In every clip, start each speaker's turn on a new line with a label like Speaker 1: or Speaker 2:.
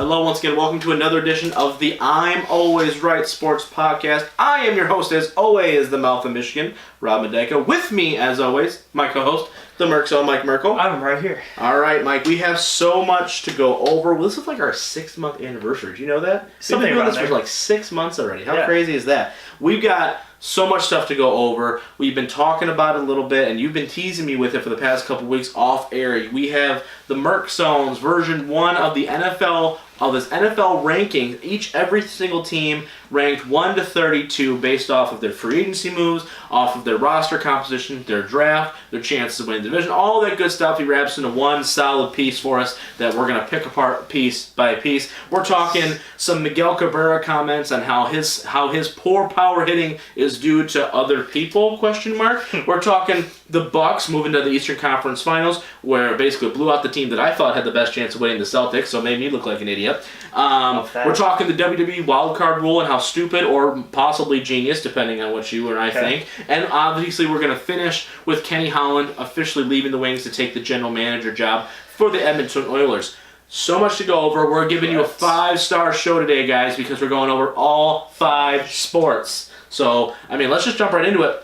Speaker 1: Hello, once again. Welcome to another edition of the I'm Always Right Sports Podcast. I am your host, as always, the Mouth of Michigan, Rob Medeka. With me, as always, my co-host, the Merck's Mike Merkel.
Speaker 2: I'm right here.
Speaker 1: All right, Mike. We have so much to go over. Well, this is like our 6-month anniversary. Do you know that? We've been doing this for like 6 months already. How crazy is that? We've got so much stuff to go over. We've been talking about it a little bit, and you've been teasing me with it for the past couple weeks off air. We have the Merck Zones version 1 of the NFL, of this NFL ranking. Every single team ranked 1 to 32 based off of their free agency moves, off of their roster composition, their draft, their chances to win the division, all that good stuff. He wraps into one solid piece for us that we're going to pick apart piece by piece. We're talking some Miguel Cabreras comments on how his poor power hitting is due to other people, ? We're talking the Bucks moving to the Eastern Conference Finals, where basically blew out the team that I thought had the best chance of winning, the Celtics, so made me look like an idiot. We're talking the WWE wildcard rule and how stupid or possibly genius, depending on what you or I think. And obviously we're going to finish with Ken Hollands officially leaving the Wings to take the general manager job for the Edmonton Oilers. So much to go over. We're giving you a 5-star show today, guys, because we're going over all 5 sports. So, let's just jump right into it.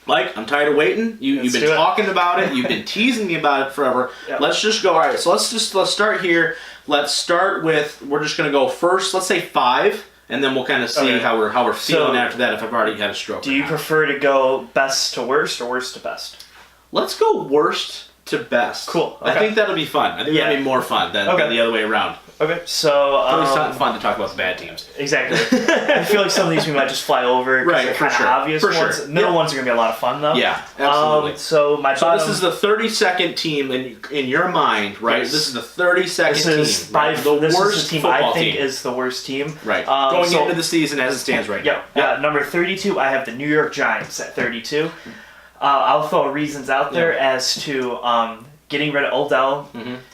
Speaker 1: Mike, I'm tired of waiting. You've been talking about it. You've been teasing me about it forever. Yep. Let's just go. All right, so let's start here. Let's start with, we're just going to go first, let's say 5, and then we'll kind of see how we're feeling after that if I've already had a stroke.
Speaker 2: Do you prefer to go best to worst or worst to best?
Speaker 1: Let's go worst to best.
Speaker 2: Cool. Okay.
Speaker 1: I think that'll be fun. I think that'll be more fun than the other way around.
Speaker 2: Okay, so...
Speaker 1: It's always fun to talk about the bad teams.
Speaker 2: Exactly. I feel like some of these we might just fly over because they're kind of obvious ones. Sure. Middle ones are going to be a lot of fun, though.
Speaker 1: Yeah, absolutely.
Speaker 2: So
Speaker 1: this is the 32nd team in your mind, right? Yes. This is the 32nd team.
Speaker 2: Right?
Speaker 1: This
Speaker 2: is the team I think is the worst team.
Speaker 1: Right. Going into the season as it stands right now.
Speaker 2: Yeah. Number 32, I have the New York Giants at 32. I'll throw reasons out there as to... getting rid of Odell,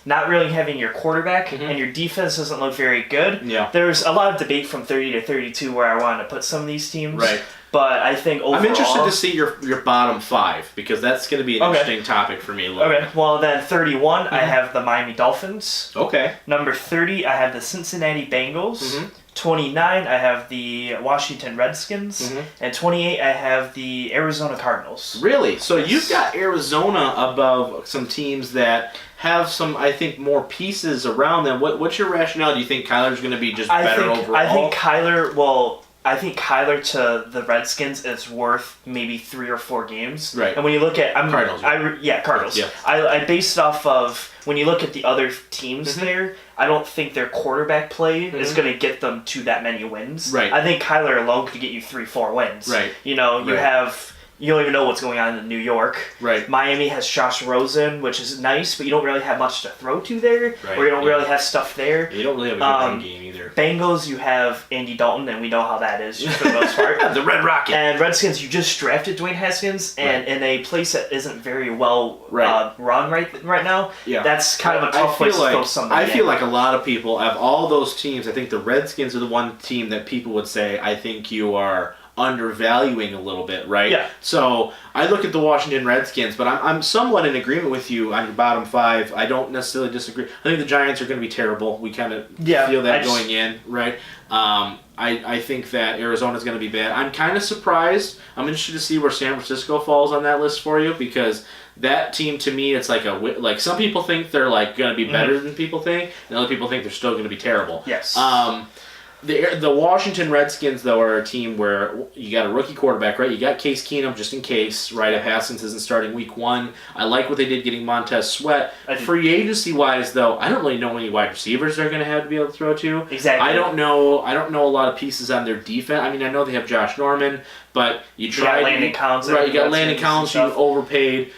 Speaker 2: not really having your quarterback, and your defense doesn't look very good.
Speaker 1: Yeah.
Speaker 2: There's a lot of debate from 30 to 32 where I wanted to put some of these teams.
Speaker 1: Right.
Speaker 2: But I think overall...
Speaker 1: I'm interested to see your bottom 5, because that's going to be an interesting topic for me a little bit.
Speaker 2: Well, then 31, I have the Miami Dolphins.
Speaker 1: Okay.
Speaker 2: Number 30, I have the Cincinnati Bengals. 29, I have the Washington Redskins. And 28, I have the Arizona Cardinals.
Speaker 1: Really? So you've got Arizona above some teams that have some, I think, more pieces around them. What's your rationale? Do you think Kyler's going to be just better overall?
Speaker 2: I think Kyler to the Redskins is worth maybe 3 or 4 games.
Speaker 1: Right.
Speaker 2: And when you look at...
Speaker 1: Cardinals.
Speaker 2: Cardinals.
Speaker 1: Yeah.
Speaker 2: I based off of... When you look at the other teams there, I don't think their quarterback play is going to get them to that many wins.
Speaker 1: Right.
Speaker 2: I think Kyler alone could get you 3-4 wins.
Speaker 1: Right.
Speaker 2: You don't even know what's going on in New York.
Speaker 1: Right.
Speaker 2: Miami has Josh Rosen, which is nice, but you don't really have much to throw to there.
Speaker 1: Right.
Speaker 2: Or you don't really have stuff there.
Speaker 1: You don't really have a good run game either.
Speaker 2: Bengals, you have Andy Dalton, and we know how that is just for the most part.
Speaker 1: The Red Rocket.
Speaker 2: And Redskins, you just drafted Dwayne Haskins, and in a place that isn't very well run right now, that's kind of a tough place to throw somebody
Speaker 1: I feel like a lot of people, of all those teams, I think the Redskins are the one team that people would say, I think you are undervaluing a little bit, right?
Speaker 2: Yeah.
Speaker 1: So I look at the Washington Redskins, but I'm somewhat in agreement with you on your bottom 5. I don't necessarily disagree. I think the Giants are going to be terrible. We kind of feel that going in, right? I think that Arizona's going to be bad. I'm kind of surprised. I'm interested to see where San Francisco falls on that list for you, because that team, to me, it's like some people think they're like going to be better than people think, and other people think they're still going to be terrible.
Speaker 2: Yes.
Speaker 1: The Washington Redskins, though, are a team where you got a rookie quarterback, right? You got Case Keenum just in case, right? If Haskins isn't starting week 1. I like what they did getting Montez Sweat. Free agency-wise, though, I don't really know any wide receivers they're going to have to be able to throw to.
Speaker 2: Exactly.
Speaker 1: I don't know a lot of pieces on their defense. I know they have Josh Norman, but you got
Speaker 2: Landon Collins.
Speaker 1: Right, you got Landon Collins, you overpaid.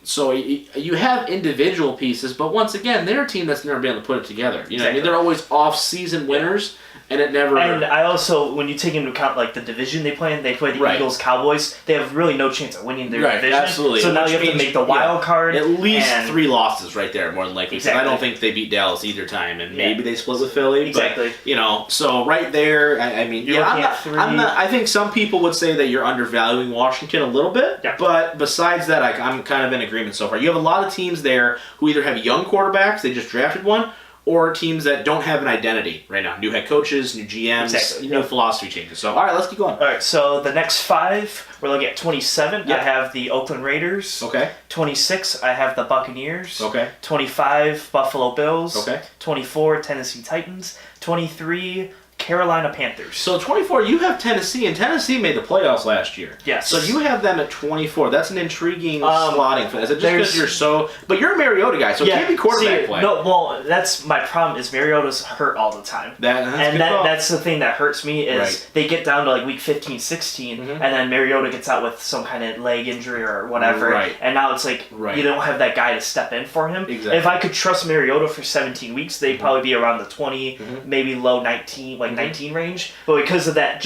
Speaker 1: So you have individual pieces, but once again, they're a team that's never been able to put it together. You know, they're always off-season winners, and it never.
Speaker 2: And I also, when you take into account like the division they play in, they play the Eagles, Cowboys. They have really no chance of winning their division.
Speaker 1: Absolutely.
Speaker 2: So now you have to make the wild card.
Speaker 1: At least 3 losses right there, more than likely. Exactly. I don't think they beat Dallas either time, and maybe they split with Philly.
Speaker 2: Exactly.
Speaker 1: But, so right there, I think some people would say that you're undervaluing Washington a little bit.
Speaker 2: Yeah.
Speaker 1: But besides that, I'm kind of in agreement so far. You have a lot of teams there who either have young quarterbacks, they just drafted one, or teams that don't have an identity right now. New head coaches, new GMs, new philosophy changes. So, all right, let's keep going.
Speaker 2: All right, so the next 5, we're looking at 27.
Speaker 1: Yep.
Speaker 2: I have the Oakland Raiders.
Speaker 1: Okay.
Speaker 2: 26, I have the Buccaneers.
Speaker 1: Okay.
Speaker 2: 25, Buffalo Bills.
Speaker 1: Okay.
Speaker 2: 24, Tennessee Titans. 23, Carolina Panthers.
Speaker 1: So 24, you have Tennessee, and Tennessee made the playoffs last year.
Speaker 2: Yes.
Speaker 1: So you have them at 24. That's an intriguing slotting for. Is it just because you're so? But you're a Mariota guy, so it can't be quarterback play.
Speaker 2: No, well, that's my problem. Is Mariota's hurt all the time, that's the thing that hurts me. Is they get down to like week 15, 16, and then Mariota gets out with some kind of leg injury or whatever, and now it's like you don't have that guy to step in for him.
Speaker 1: Exactly.
Speaker 2: If I could trust Mariota for 17 weeks, they'd probably be around the 20, maybe low 19, like 19 range. But because of that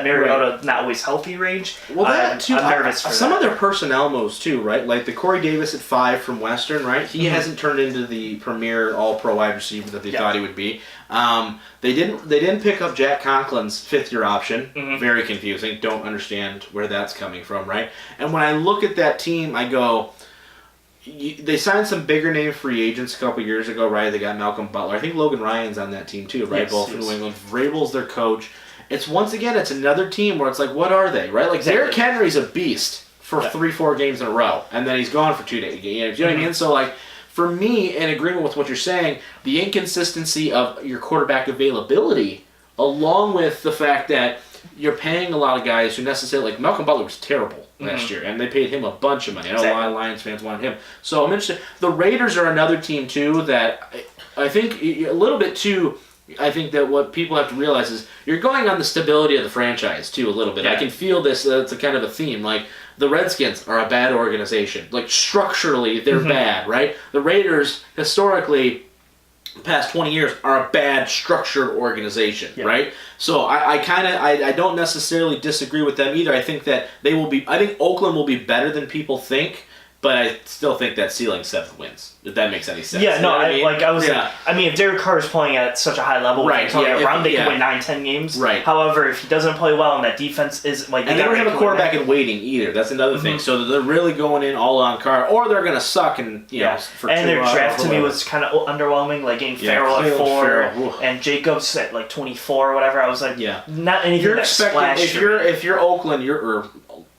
Speaker 2: Mariota not always healthy range,
Speaker 1: well, that too,
Speaker 2: I'm nervous for
Speaker 1: some
Speaker 2: that.
Speaker 1: of their personnel moves too, right? Like the Corey Davis at 5 from Western, right? He hasn't turned into the premier All-Pro wide receiver that they thought he would be. They didn't pick up Jack Conklin's 5th-year option. Very confusing. Don't understand where that's coming from, right? And when I look at that team, I go, they signed some bigger name free agents a couple years ago, right? They got Malcolm Butler. I think Logan Ryan's on that team too, right?
Speaker 2: Yes,
Speaker 1: Both from New England. Vrabel's their coach. It's another team where it's like, what are they, right? Like Derrick Henry's a beast for 3-4 games in a row, and then he's gone for 2 days. You know what I mean? So like, for me, in agreement with what you're saying, the inconsistency of your quarterback availability, along with the fact that you're paying a lot of guys who necessarily, like Malcolm Butler was terrible last year, and they paid him a bunch of money. I know a lot of Lions fans wanted him. So I'm interested. The Raiders are another team, too, that I think a little bit, too, I think that what people have to realize is you're going on the stability of the franchise, too, a little bit. I can feel this. It's a kind of a theme. Like, the Redskins are a bad organization. Like, structurally, they're bad, right? The Raiders, historically, the past 20 years, are a bad structured organization, right? So I don't necessarily disagree with them either. I think that I think Oakland will be better than people think, but I still think that ceiling 7 wins. If that makes any sense.
Speaker 2: Yeah, no, I mean, if Derek Carr is playing at such a high level, they can win 9-10 games.
Speaker 1: Right.
Speaker 2: However, if he doesn't play well and that defense is like,
Speaker 1: and they don't have a quarterback in waiting either. That's another thing. So they're really going in all on Carr, or they're going to suck and for
Speaker 2: and their draft to me was kind of underwhelming, like getting Farrell at 4 and Jacobs at like 24 or whatever. I was like, not anything.
Speaker 1: You're expecting if you're Oakland, or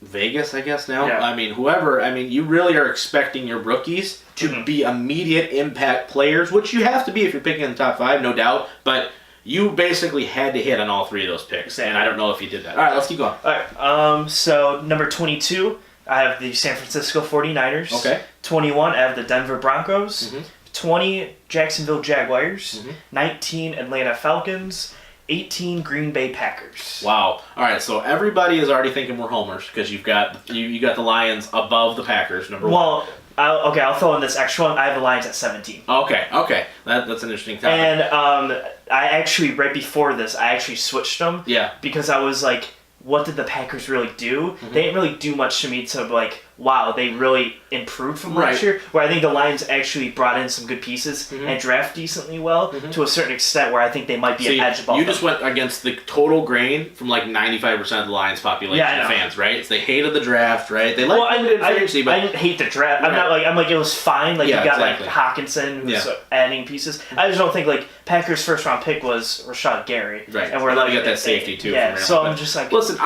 Speaker 1: Vegas, I guess now. I mean, whoever. I mean, you really are expecting your rookies to be immediate impact players, which you have to be if you're picking in the top 5, no doubt. But you basically had to hit on all 3 of those picks, and I don't know if you did that. All right, let's keep going.
Speaker 2: All right. So number 22, I have the San Francisco 49ers.
Speaker 1: Okay.
Speaker 2: 21, I have the Denver Broncos. 20, Jacksonville Jaguars. 19, Atlanta Falcons. 18, Green Bay Packers.
Speaker 1: Wow. All right, so everybody is already thinking we're homers because you've got you got the Lions above the Packers, number 1.
Speaker 2: Well, I'll throw in this extra one. I have the Lions at 17.
Speaker 1: Okay. That's an interesting topic.
Speaker 2: And I actually, right before this, I actually switched them.
Speaker 1: Yeah.
Speaker 2: Because I was like, what did the Packers really do? They didn't really do much to me to like, wow, they really improved from last year. Where I think the Lions actually brought in some good pieces and draft decently well to a certain extent where I think they might be an edge above them.
Speaker 1: You just went against the total grain from like 95% of the Lions population of fans, right? So they hated the draft, right? They liked
Speaker 2: I didn't hate the draft. I'm like it was fine. Like you got like Hawkinson who's adding pieces. I just don't think like Packers' first round pick was Rashad Gary.
Speaker 1: Right.
Speaker 2: And we're
Speaker 1: like, you got that safety too.
Speaker 2: Yeah. So I'm just like,
Speaker 1: listen,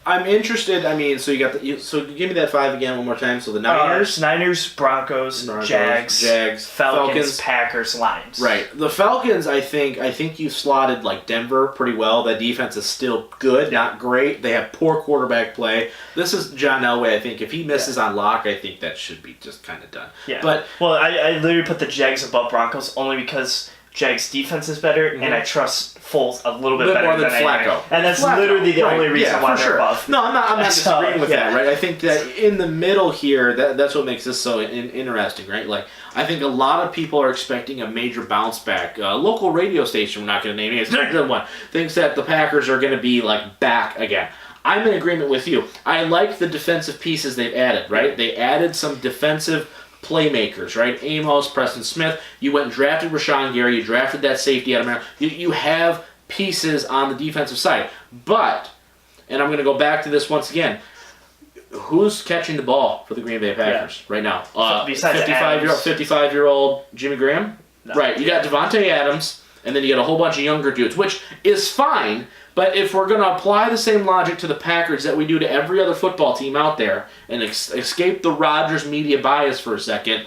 Speaker 1: I'm interested. I mean, so you got so give me that 5 again one more time. So the
Speaker 2: Niners, Broncos, Jags, Falcons, Packers, Lions.
Speaker 1: Right. The Falcons, I think you slotted like Denver pretty well. That defense is still good, not great. They have poor quarterback play. This is John Elway. I think if he misses on lock, I think that should be just kind of done.
Speaker 2: Yeah.
Speaker 1: But
Speaker 2: I literally put the Jags above Broncos only because Jags' defense is better, and I trust Foles a little bit better than
Speaker 1: Flacco.
Speaker 2: And that's literally the only reason why they're above.
Speaker 1: No, I'm not disagreeing with that, right? I think that in the middle here, that's what makes this so interesting, right? Like, I think a lot of people are expecting a major bounce back. Local radio station, we're not going to name it, thinks that the Packers are going to be, like, back again. I'm in agreement with you. I like the defensive pieces they've added, right? They added some defensive playmakers, right? Amos, Preston Smith. You went and drafted Rashawn Gary. You drafted that safety out of Maryland. You have pieces on the defensive side. But, and I'm going to go back to this once again, who's catching the ball for the Green Bay Packers right now?
Speaker 2: Besides
Speaker 1: 55-year-old Jimmy Graham?
Speaker 2: No.
Speaker 1: Right. You got Devontae Adams, and then you got a whole bunch of younger dudes, which is fine. But if we're going to apply the same logic to the Packers that we do to every other football team out there and escape the Rodgers media bias for a second,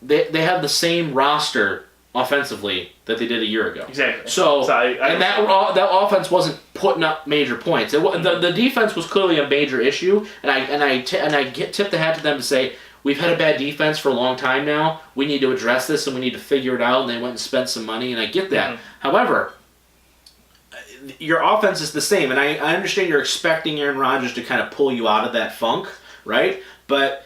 Speaker 1: they have the same roster offensively that they did a year ago.
Speaker 2: Exactly.
Speaker 1: So that offense wasn't putting up major points. The defense was clearly a major issue, and I tip the hat to them to say, we've had a bad defense for a long time now. We need to address this, and we need to figure it out. And they went and spent some money, and I get that. However, your offense is the same, and I understand you're expecting Aaron Rodgers to kind of pull you out of that funk, right? But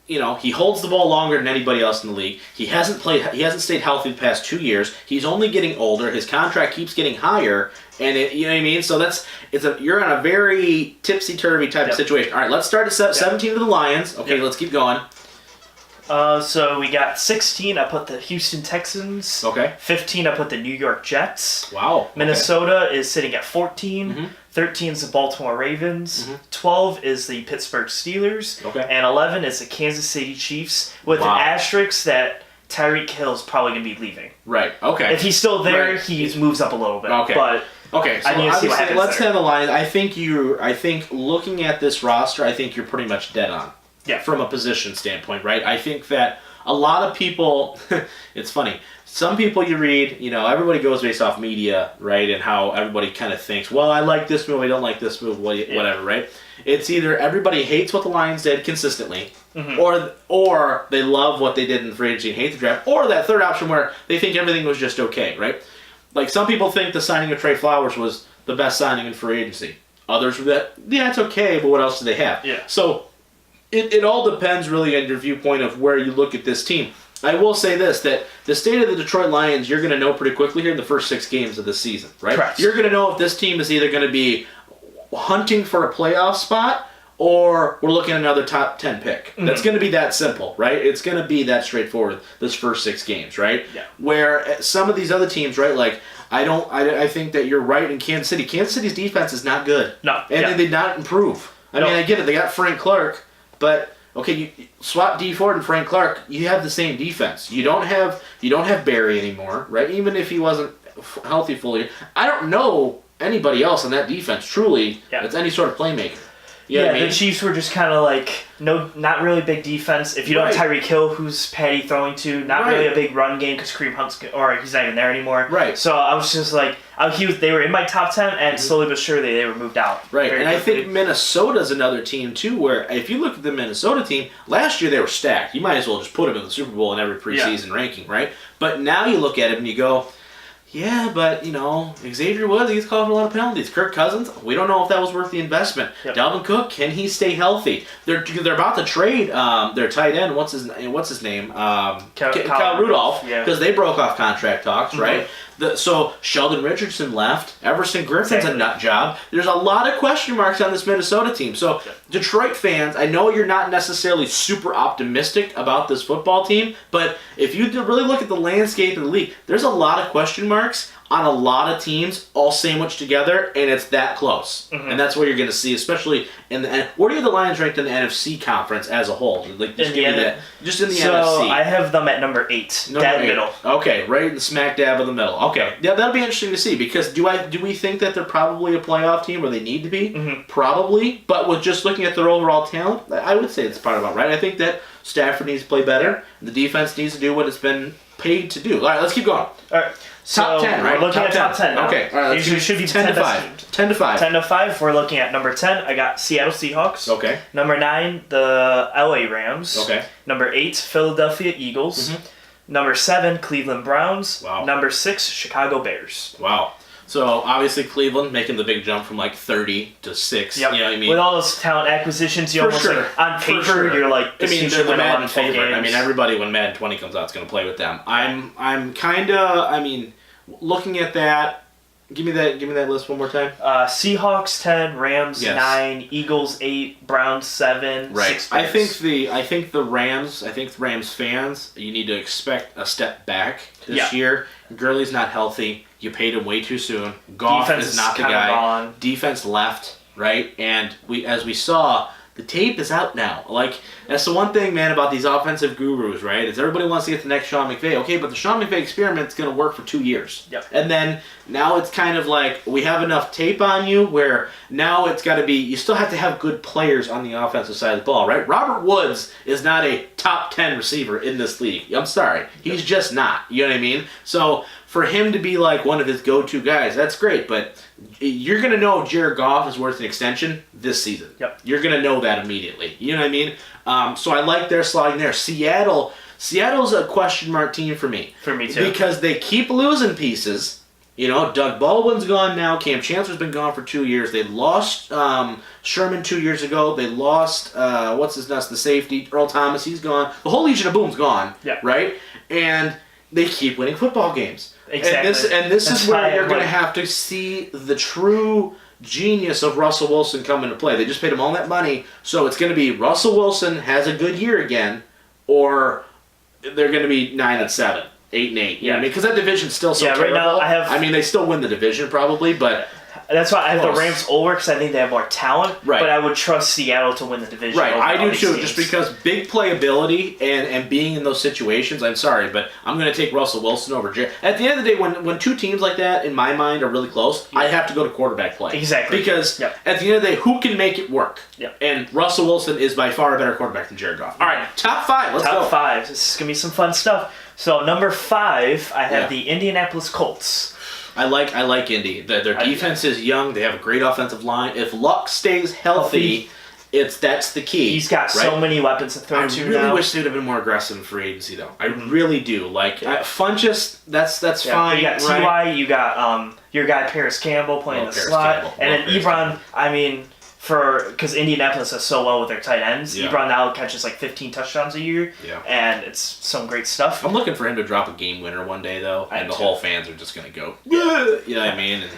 Speaker 1: he holds the ball longer than anybody else in the league. He hasn't stayed healthy the past 2 years. He's only getting older. His contract keeps getting higher, and you know what I mean. So you're in a very tipsy-turvy type of situation. All right, let's start at 17 to the Lions. Okay, let's keep going.
Speaker 2: So we got 16. I put the Houston Texans.
Speaker 1: Okay.
Speaker 2: 15. I put the New York Jets.
Speaker 1: Wow. Okay.
Speaker 2: Minnesota is sitting at 14. 13 is the Baltimore Ravens. 12 is the Pittsburgh Steelers.
Speaker 1: Okay.
Speaker 2: And 11 is the Kansas City Chiefs, with an asterisk that Tyreek Hill's probably going to be leaving.
Speaker 1: Right. Okay.
Speaker 2: If he's still there, he moves up a little bit.
Speaker 1: Okay.
Speaker 2: But
Speaker 1: okay. So
Speaker 2: I need to see what happens
Speaker 1: let's
Speaker 2: there.
Speaker 1: have the Lions. I think looking at this roster, I think you're pretty much dead on.
Speaker 2: Yeah.
Speaker 1: From a position standpoint, right? I think that a lot of people, it's funny, some people you read, everybody goes based off media, right? And how everybody kind of thinks, well, I like this move, I don't like this move, whatever, right? It's either everybody hates what the Lions did consistently, or they love what they did in the free agency and hate the draft, or that third option where they think everything was just okay, right? Like some people think the signing of Trey Flowers was the best signing in free agency. Others were that, yeah, it's okay, but what else do they have?
Speaker 2: Yeah.
Speaker 1: So it all depends really on your viewpoint of where you look at this team. I will say this, that the state of the Detroit Lions, you're going to know pretty quickly here in the first 6 games of the season, right?
Speaker 2: Correct.
Speaker 1: You're going to know if this team is either going to be hunting for a playoff spot or we're looking at another top 10 pick. That's going to be that simple, right? It's going to be that straightforward, this first 6 games, right?
Speaker 2: Yeah.
Speaker 1: Where some of these other teams, right, like I think that you're right in Kansas City. Kansas City's defense is not good.
Speaker 2: No.
Speaker 1: And they did not improve. I mean, I get it. They got Frank Clark. But okay, you swap D Ford and Frank Clark, you have the same defense. You don't have Barry anymore, right? Even if he wasn't healthy fully, I don't know anybody else on that defense truly that's any sort of playmaker. You know what I mean?
Speaker 2: The Chiefs were just kind of like not really big defense. If you don't have Tyreek Hill, who's Patty throwing to, not really a big run game because Kareem Hunt's he's not even there anymore.
Speaker 1: Right.
Speaker 2: So I was just like, they were in my top 10, and slowly but surely they were moved out.
Speaker 1: Right, and I think Minnesota's another team too, where if you look at the Minnesota team, last year they were stacked. You might as well just put them in the Super Bowl in every preseason ranking, right? But now you look at it and you go, yeah, but, Xavier Woods, he's called for a lot of penalties. Kirk Cousins, we don't know if that was worth the investment.
Speaker 2: Yep.
Speaker 1: Dalvin Cook, can he stay healthy? They're about to trade their tight end. What's his name? Kyle Rudolph, because they broke off contract talks, right? So Sheldon Richardson left. Everson Griffin's a nut job. There's a lot of question marks on this Minnesota team. So Detroit fans, I know you're not necessarily super optimistic about this football team, but if you really look at the landscape of the league, there's a lot of question marks on a lot of teams all sandwiched together, and it's that close. And that's what you're going to see, especially in the where are the Lions ranked in the NFC conference as a whole? Like just in the NFC.
Speaker 2: So I have them at number 8, middle.
Speaker 1: Okay, right in the smack dab of the middle. Okay, yeah, that'll be interesting to see because do we think that they're probably a playoff team or they need to be? Probably, but with just looking at their overall talent, I would say it's probably about right. I think that Stafford needs to play better. The defense needs to do what it's been paid to do. All right, let's keep going.
Speaker 2: All right.
Speaker 1: Top 10, right?
Speaker 2: We're looking at top 10 now.
Speaker 1: Okay, all right. Let's
Speaker 2: should be
Speaker 1: 10 to 5. 10 to 5.
Speaker 2: 10 to 5. We're looking at number 10. I got Seattle Seahawks.
Speaker 1: Okay.
Speaker 2: Number 9, the LA Rams.
Speaker 1: Okay.
Speaker 2: Number 8, Philadelphia Eagles. Number 7, Cleveland Browns.
Speaker 1: Wow.
Speaker 2: Number 6, Chicago Bears.
Speaker 1: Wow. So obviously Cleveland making the big jump from like 30 to 6.
Speaker 2: Yep.
Speaker 1: You know what I mean?
Speaker 2: With all those talent acquisitions, you almost like on paper you're like, this team should win 11 full games.
Speaker 1: I mean, everybody when Madden 20 comes out is going to play with them. I'm kind of, I mean, looking at that. Give me that list one more time.
Speaker 2: Seahawks 10, Rams 9, Eagles 8, Browns 7,
Speaker 1: right.
Speaker 2: 6 Bears.
Speaker 1: I think the Rams fans, you need to expect a step back this year. Gurley's not healthy. You paid him way too soon. Goff is not the guy.
Speaker 2: Gone.
Speaker 1: Defense left, right? And as we saw, The tape is out now. Like, that's the one thing, man, about these offensive gurus, right? Is everybody wants to get the next Sean McVay. Okay, but the Sean McVay experiment's going to work for 2 years.
Speaker 2: Yep.
Speaker 1: And then now it's kind of like we have enough tape on you where now it's got to be, you still have to have good players on the offensive side of the ball, right? Robert Woods is not a top 10 receiver in this league. I'm sorry. He's just not. You know what I mean? So for him to be like one of his go-to guys, that's great, but you're going to know if Jared Goff is worth an extension this season.
Speaker 2: Yep.
Speaker 1: You're going to know that immediately. You know what I mean? So I like their sliding there. Seattle's a question mark team for me.
Speaker 2: For me too.
Speaker 1: Because they keep losing pieces. You know, Doug Baldwin's gone now. Cam Chancellor's been gone for 2 years. They lost Sherman 2 years ago. They lost, the safety, Earl Thomas. He's gone. The whole Legion of Boom's gone.
Speaker 2: Yeah.
Speaker 1: Right? And they keep winning football games.
Speaker 2: Exactly.
Speaker 1: And this is where you're going to have to see the true genius of Russell Wilson come into play. They just paid him all that money, so it's going to be Russell Wilson has a good year again, or they're going to be 9-7, 8-8. You know what I mean? Because that division's still so terrible.
Speaker 2: Right now
Speaker 1: they still win the division probably, but
Speaker 2: that's why I have the Rams over because I think they have more talent.
Speaker 1: Right.
Speaker 2: But I would trust Seattle to win the division.
Speaker 1: Right, I do too.
Speaker 2: Teams.
Speaker 1: Just because big playability and being in those situations. I'm sorry, but I'm going to take Russell Wilson over Jared. At the end of the day, when two teams like that in my mind are really close, I have to go to quarterback play.
Speaker 2: Exactly.
Speaker 1: Because at the end of the day, who can make it work?
Speaker 2: Yep.
Speaker 1: And Russell Wilson is by far a better quarterback than Jared Goff. All right, top 5. Let's go.
Speaker 2: Top 5. This is going to be some fun stuff. So number 5, I have the Indianapolis Colts.
Speaker 1: I like Indy. Their defense is young. They have a great offensive line. If Luck stays healthy, that's the key.
Speaker 2: He's got so many weapons to throw to now.
Speaker 1: I really wish they'd have been more aggressive in free agency, though. I really do. Like Funchess, that's fine.
Speaker 2: You got Ty. You got your guy Paris Campbell playing the slot, and then Ebron. I mean, because Indianapolis does so well with their tight ends, Ebron now catches like 15 touchdowns a year, and it's some great stuff.
Speaker 1: I'm looking for him to drop a game winner one day, though, and the whole fans are just gonna go, you know what I mean? And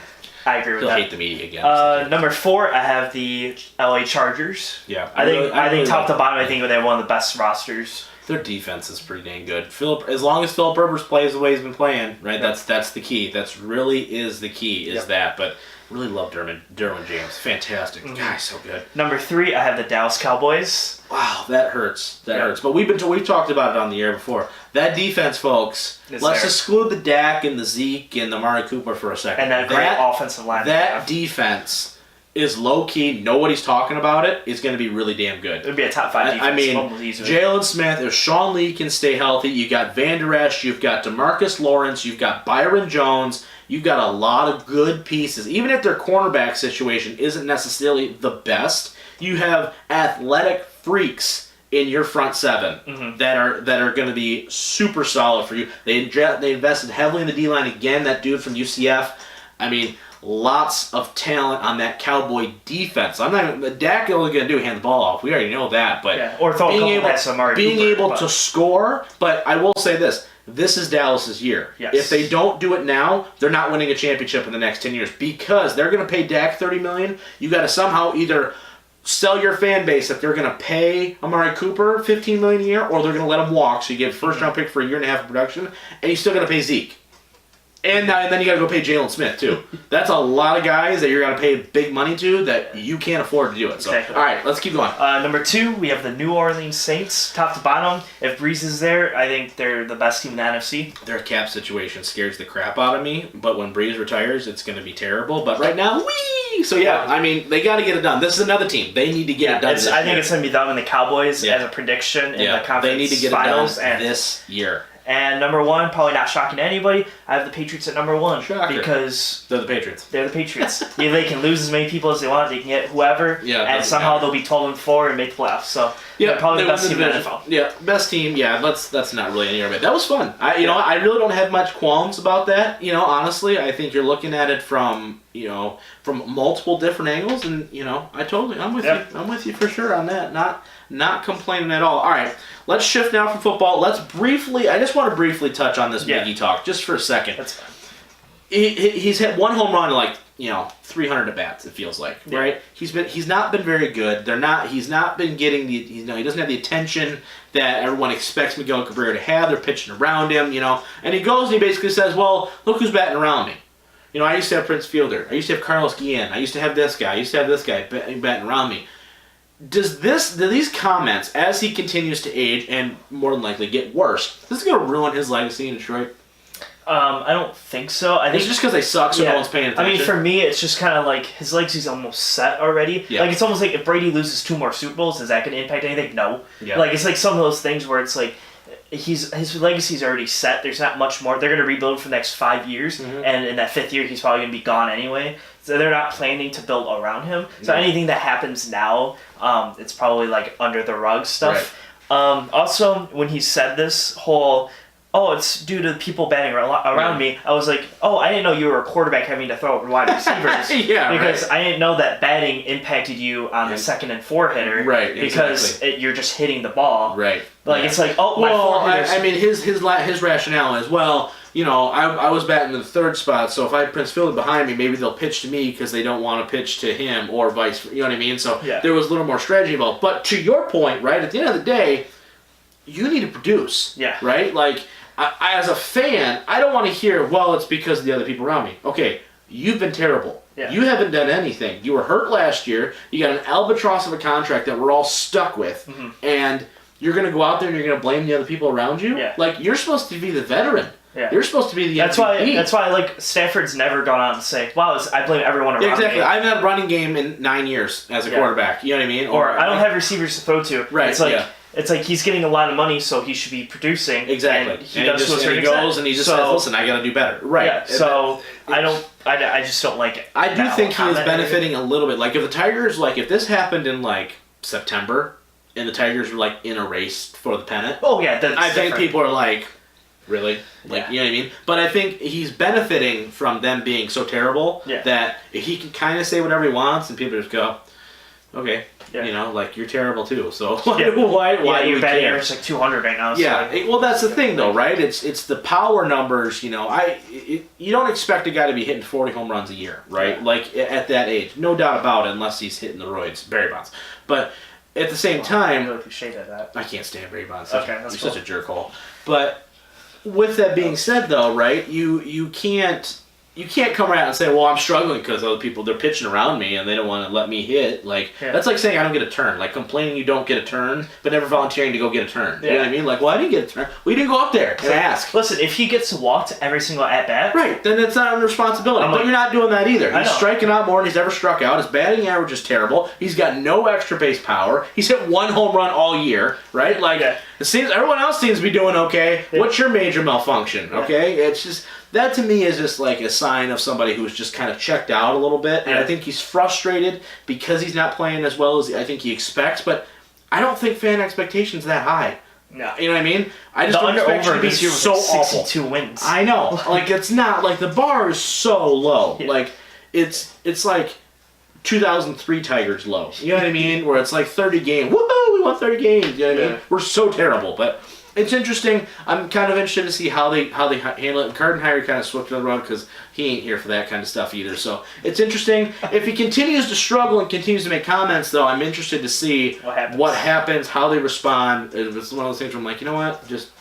Speaker 2: I agree with that.
Speaker 1: He'll hate the media again.
Speaker 2: Number 4, I have the LA Chargers.
Speaker 1: Yeah,
Speaker 2: I think top to bottom, I think they have one of the best rosters.
Speaker 1: Their defense is pretty dang good. As long as Philip Rivers plays the way he's been playing, right? That's the key. That's really is the key. That, but. Really love Derwin James. Fantastic. Guy, so good.
Speaker 2: Number 3, I have the Dallas Cowboys.
Speaker 1: Wow, that hurts. That hurts. But we've talked about it on the air before. That defense, folks. Let's exclude the Dak and the Zeke and the Amari Cooper for a second.
Speaker 2: And that great offensive line.
Speaker 1: That defense is low key. Nobody's talking about it. It's going to be really damn good.
Speaker 2: It'd be a top 5 defense.
Speaker 1: I mean, Jalen Smith. If Sean Lee can stay healthy, you got Van Der Esch. You've got DeMarcus Lawrence. You've got Byron Jones. You've got a lot of good pieces. Even if their cornerback situation isn't necessarily the best, you have athletic freaks in your front 7 that are going to be super solid for you. They invested heavily in the D-line again. That dude from UCF. I mean, lots of talent on that Cowboy defense. Dak only going to do hand the ball off. We already know that, but
Speaker 2: or throw being
Speaker 1: able to score. But I will say this. This is Dallas's year.
Speaker 2: Yes.
Speaker 1: If they don't do it now, they're not winning a championship in the next 10 years because they're going to pay Dak $30 million. You got to somehow either sell your fan base that they're going to pay Amari Cooper $15 million a year, or they're going to let him walk. So you give a first-round pick for a year and a half of production, and you still got to pay Zeke. And then you got to go pay Jalen Smith, too. That's a lot of guys that you're going to pay big money to that you can't afford to do it. So, all right, let's keep going.
Speaker 2: Number 2, we have the New Orleans Saints, top to bottom. If Breeze is there, I think they're the best team in the NFC.
Speaker 1: Their cap situation scares the crap out of me, but when Breeze retires, it's going to be terrible. But right now, whee! So, I mean, they got to get it done. This is another team. They need to get it done this year.
Speaker 2: I think it's going to be them and the Cowboys as a prediction in the conference
Speaker 1: they need to get
Speaker 2: finals
Speaker 1: it done this year.
Speaker 2: And number 1, probably not shocking to anybody, I have the Patriots at number 1.
Speaker 1: Shocker.
Speaker 2: Because
Speaker 1: they're the Patriots.
Speaker 2: They're the Patriots. They can lose as many people as they want. They can get whoever. And somehow they'll be 12-4 and make the playoffs. So they're probably the best team in the NFL.
Speaker 1: Yeah, best team. Yeah, that's not really any argument. That was fun. I really don't have much qualms about that. Honestly, I think you're looking at it from multiple different angles, and I'm with you. I'm with you for sure on that. Not complaining at all. All right, let's shift now from football. I just want to briefly touch on this Miggy talk just for a second.
Speaker 2: That's fine.
Speaker 1: He's hit one home run in 300 at bats. It feels like, right? He's not been very good. He's not been getting the he doesn't have the attention that everyone expects Miguel Cabreras to have. They're pitching around him, and he goes and he basically says, "Well, look who's batting around me." I used to have Prince Fielder. I used to have Carlos Guillen. I used to have this guy. I used to have this guy batting around me. do these comments, as he continues to age and more than likely get worse, this is going to ruin his legacy in Detroit?
Speaker 2: I don't think so. I think
Speaker 1: it's just because they suck, so no one's paying attention.
Speaker 2: I mean, for me, it's just kind of like his legacy's almost set already. Yeah. Like, it's almost like if Brady loses 2 more Super Bowls, is that going to impact anything? No. Yeah. Like, it's like some of those things where it's like his legacy's already set. There's not much more. They're going to rebuild for the next 5 years, and in that 5th year, he's probably going to be gone anyway. So they're not planning to build around him. So anything that happens now, it's probably like under the rug stuff. Right. Also, when he said this whole, it's due to people batting around me, I was like, I didn't know you were a quarterback having to throw wide receivers. Because I didn't know that batting impacted you on the 2nd and 4 hitter. Right, because you're just hitting the ball. Right. Like, it's like, my 4 hitters.
Speaker 1: I mean, his rationale is, I was batting in the 3rd spot, so if I have Prince Philip behind me, maybe they'll pitch to me because they don't want to pitch to him or vice versa. You know what I mean? So there was a little more strategy involved. But to your point, right, at the end of the day, you need to produce. Yeah. Right? Like, I, as a fan, I don't want to hear, it's because of the other people around me. Okay, you've been terrible. Yeah. You haven't done anything. You were hurt last year. You got an albatross of a contract that we're all stuck with. And you're going to go out there and you're going to blame the other people around you? Yeah. Like, you're supposed to be the veteran. Yeah. You're supposed to be the MVP.
Speaker 2: That's why like Stafford's never gone out and say, I blame everyone around me.
Speaker 1: Exactly. I haven't had a running game in 9 years as a quarterback. You know what I mean?
Speaker 2: Or I don't have receivers to throw to. Right. It's like he's getting a lot of money, so he should be producing.
Speaker 1: Exactly. And he goes and he just says, listen, I got to do better. Right. Yeah,
Speaker 2: so I just don't like it.
Speaker 1: I do think he is benefiting a little bit. Like, if the Tigers, if this happened in, September, and the Tigers were, in a race for the pennant.
Speaker 2: Oh, yeah.
Speaker 1: I think people are like, really? You know what I mean? But I think he's benefiting from them being so terrible that he can kind of say whatever he wants, and people just go, okay. Yeah. You're terrible too. So why
Speaker 2: you're batting average 200 right now.
Speaker 1: So that's the thing though, right? It's the power numbers. You don't expect a guy to be hitting 40 home runs a year, right? Yeah. Like at that age, no doubt about it, unless he's hitting the roids, Barry Bonds. But at the same time,
Speaker 2: I really appreciate that.
Speaker 1: I can't stand Barry Bonds.
Speaker 2: Okay, that's
Speaker 1: You're such a jerkhole. But with that being said, though, right? You can't come around and say, I'm struggling because other people, they're pitching around me and they don't want to let me hit. That's like saying I don't get a turn. Like complaining you don't get a turn, but never volunteering to go get a turn. You know what I mean? Like, I didn't get a turn. We didn't go up there and ask.
Speaker 2: Listen, if he gets walked every single at-bat.
Speaker 1: Right, then it's not a responsibility. But you're not doing that either. He's striking out more than he's ever struck out. His batting average is terrible. He's got no extra base power. He's hit 1 home run all year, right? It seems everyone else seems to be doing okay. Yeah. What's your major malfunction, okay? It's just... That to me is just like a sign of somebody who's just kind of checked out a little bit. And I think he's frustrated because he's not playing as well as I think he expects. But I don't think fan expectations that high. No. You know what I mean? I just don't expect you to be so awful.
Speaker 2: 62 wins.
Speaker 1: I know. It's not. The bar is so low. Yeah. It's like 2003 Tigers low. You know what I mean? Where it's 30 games. Woohoo! We won 30 games. You know what I mean? We're so terrible. But... It's interesting. I'm kind of interested to see how they handle it. And Cardenheyer kind of swept it on the rug because he ain't here for that kind of stuff either. So it's interesting. If he continues to struggle and continues to make comments, though, I'm interested to see what happens, how they respond. It's one of those things where I'm like, you know what? Just,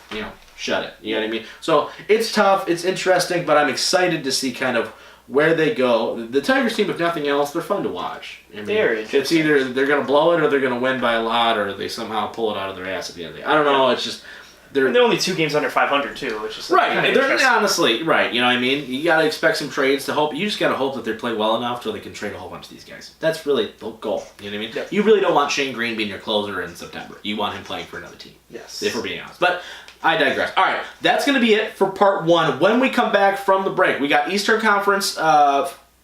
Speaker 1: shut it. You know what I mean? So it's tough. It's interesting, but I'm excited to see kind of where they go. The Tigers team, if nothing else, they're fun to watch. I mean, it's either they're going to blow it or they're going to win by a lot or they somehow pull it out of their ass at the end of the day. I don't know. It's just...
Speaker 2: They're only 2 games under 500 too, which is
Speaker 1: right. They're honestly right. You know what I mean? You gotta expect some trades to hope. You just gotta hope that they play well enough so they can trade a whole bunch of these guys. That's really the goal. You know what I mean? Yep. You really don't want Shane Green being your closer in September. You want him playing for another team.
Speaker 2: Yes.
Speaker 1: If we're being honest, but I digress. All right, that's gonna be it for part 1. When we come back from the break, we got Eastern Conference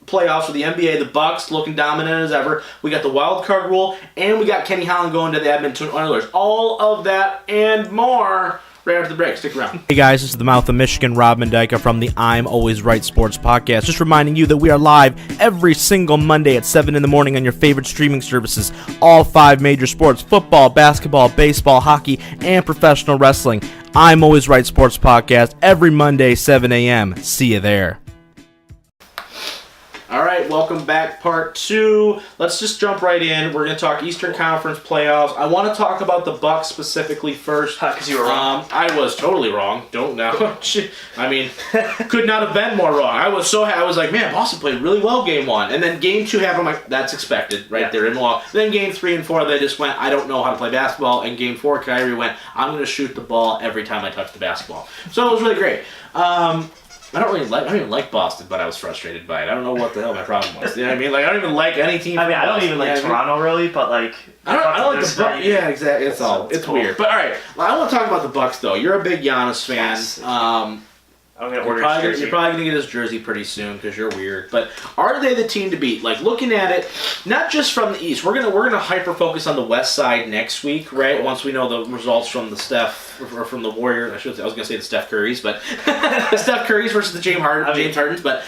Speaker 1: playoffs with the NBA, the Bucks looking dominant as ever. We got the wild card rule, and we got Kenny Holland going to the Edmonton Oilers. All of that and more. Right after the break. Stick around.
Speaker 3: Hey guys, this is the Mouth of Michigan, Rob Mendyka from the I'm Always Right Sports Podcast. Just reminding you that we are live every single Monday at 7 in the morning on your favorite streaming services. All 5 major sports, football, basketball, baseball, hockey, and professional wrestling. I'm Always Right Sports Podcast every Monday, 7 a.m. See you there.
Speaker 1: All right, welcome back, part 2. Let's just jump right in. We're going to talk Eastern Conference playoffs. I want to talk about the Bucks specifically first.
Speaker 2: Because you were wrong.
Speaker 1: I was totally wrong. Don't know. I mean, could not have been more wrong. I was like, man, Boston played really well game 1. And then game 2 happened. I'm like, that's expected, right? They're in the law. Then game 3 and 4, they just went, I don't know how to play basketball. And game 4, Kyrie went, I'm going to shoot the ball every time I touch the basketball. So it was really great. I don't even like Boston, but I was frustrated by it. I don't know what the hell my problem was. You know what I mean? Like, I don't even like any team.
Speaker 2: I mean, I don't even like Toronto really, but like
Speaker 1: I don't like the Bucks. Yeah, exactly. It's cool. Weird. But all right, well, I want to talk about the Bucks though. You're a big Giannis fan.
Speaker 2: Yes. I'm gonna order his jersey.
Speaker 1: You're probably gonna get his jersey pretty soon because you're weird. But are they the team to beat? Like looking at it, not just from the East. We're gonna hyper focus on the West side next week, right? Once we know the results from the Steph or from the Warriors. I was gonna say the Steph Currys, but the Steph Currys versus the James Hardens. But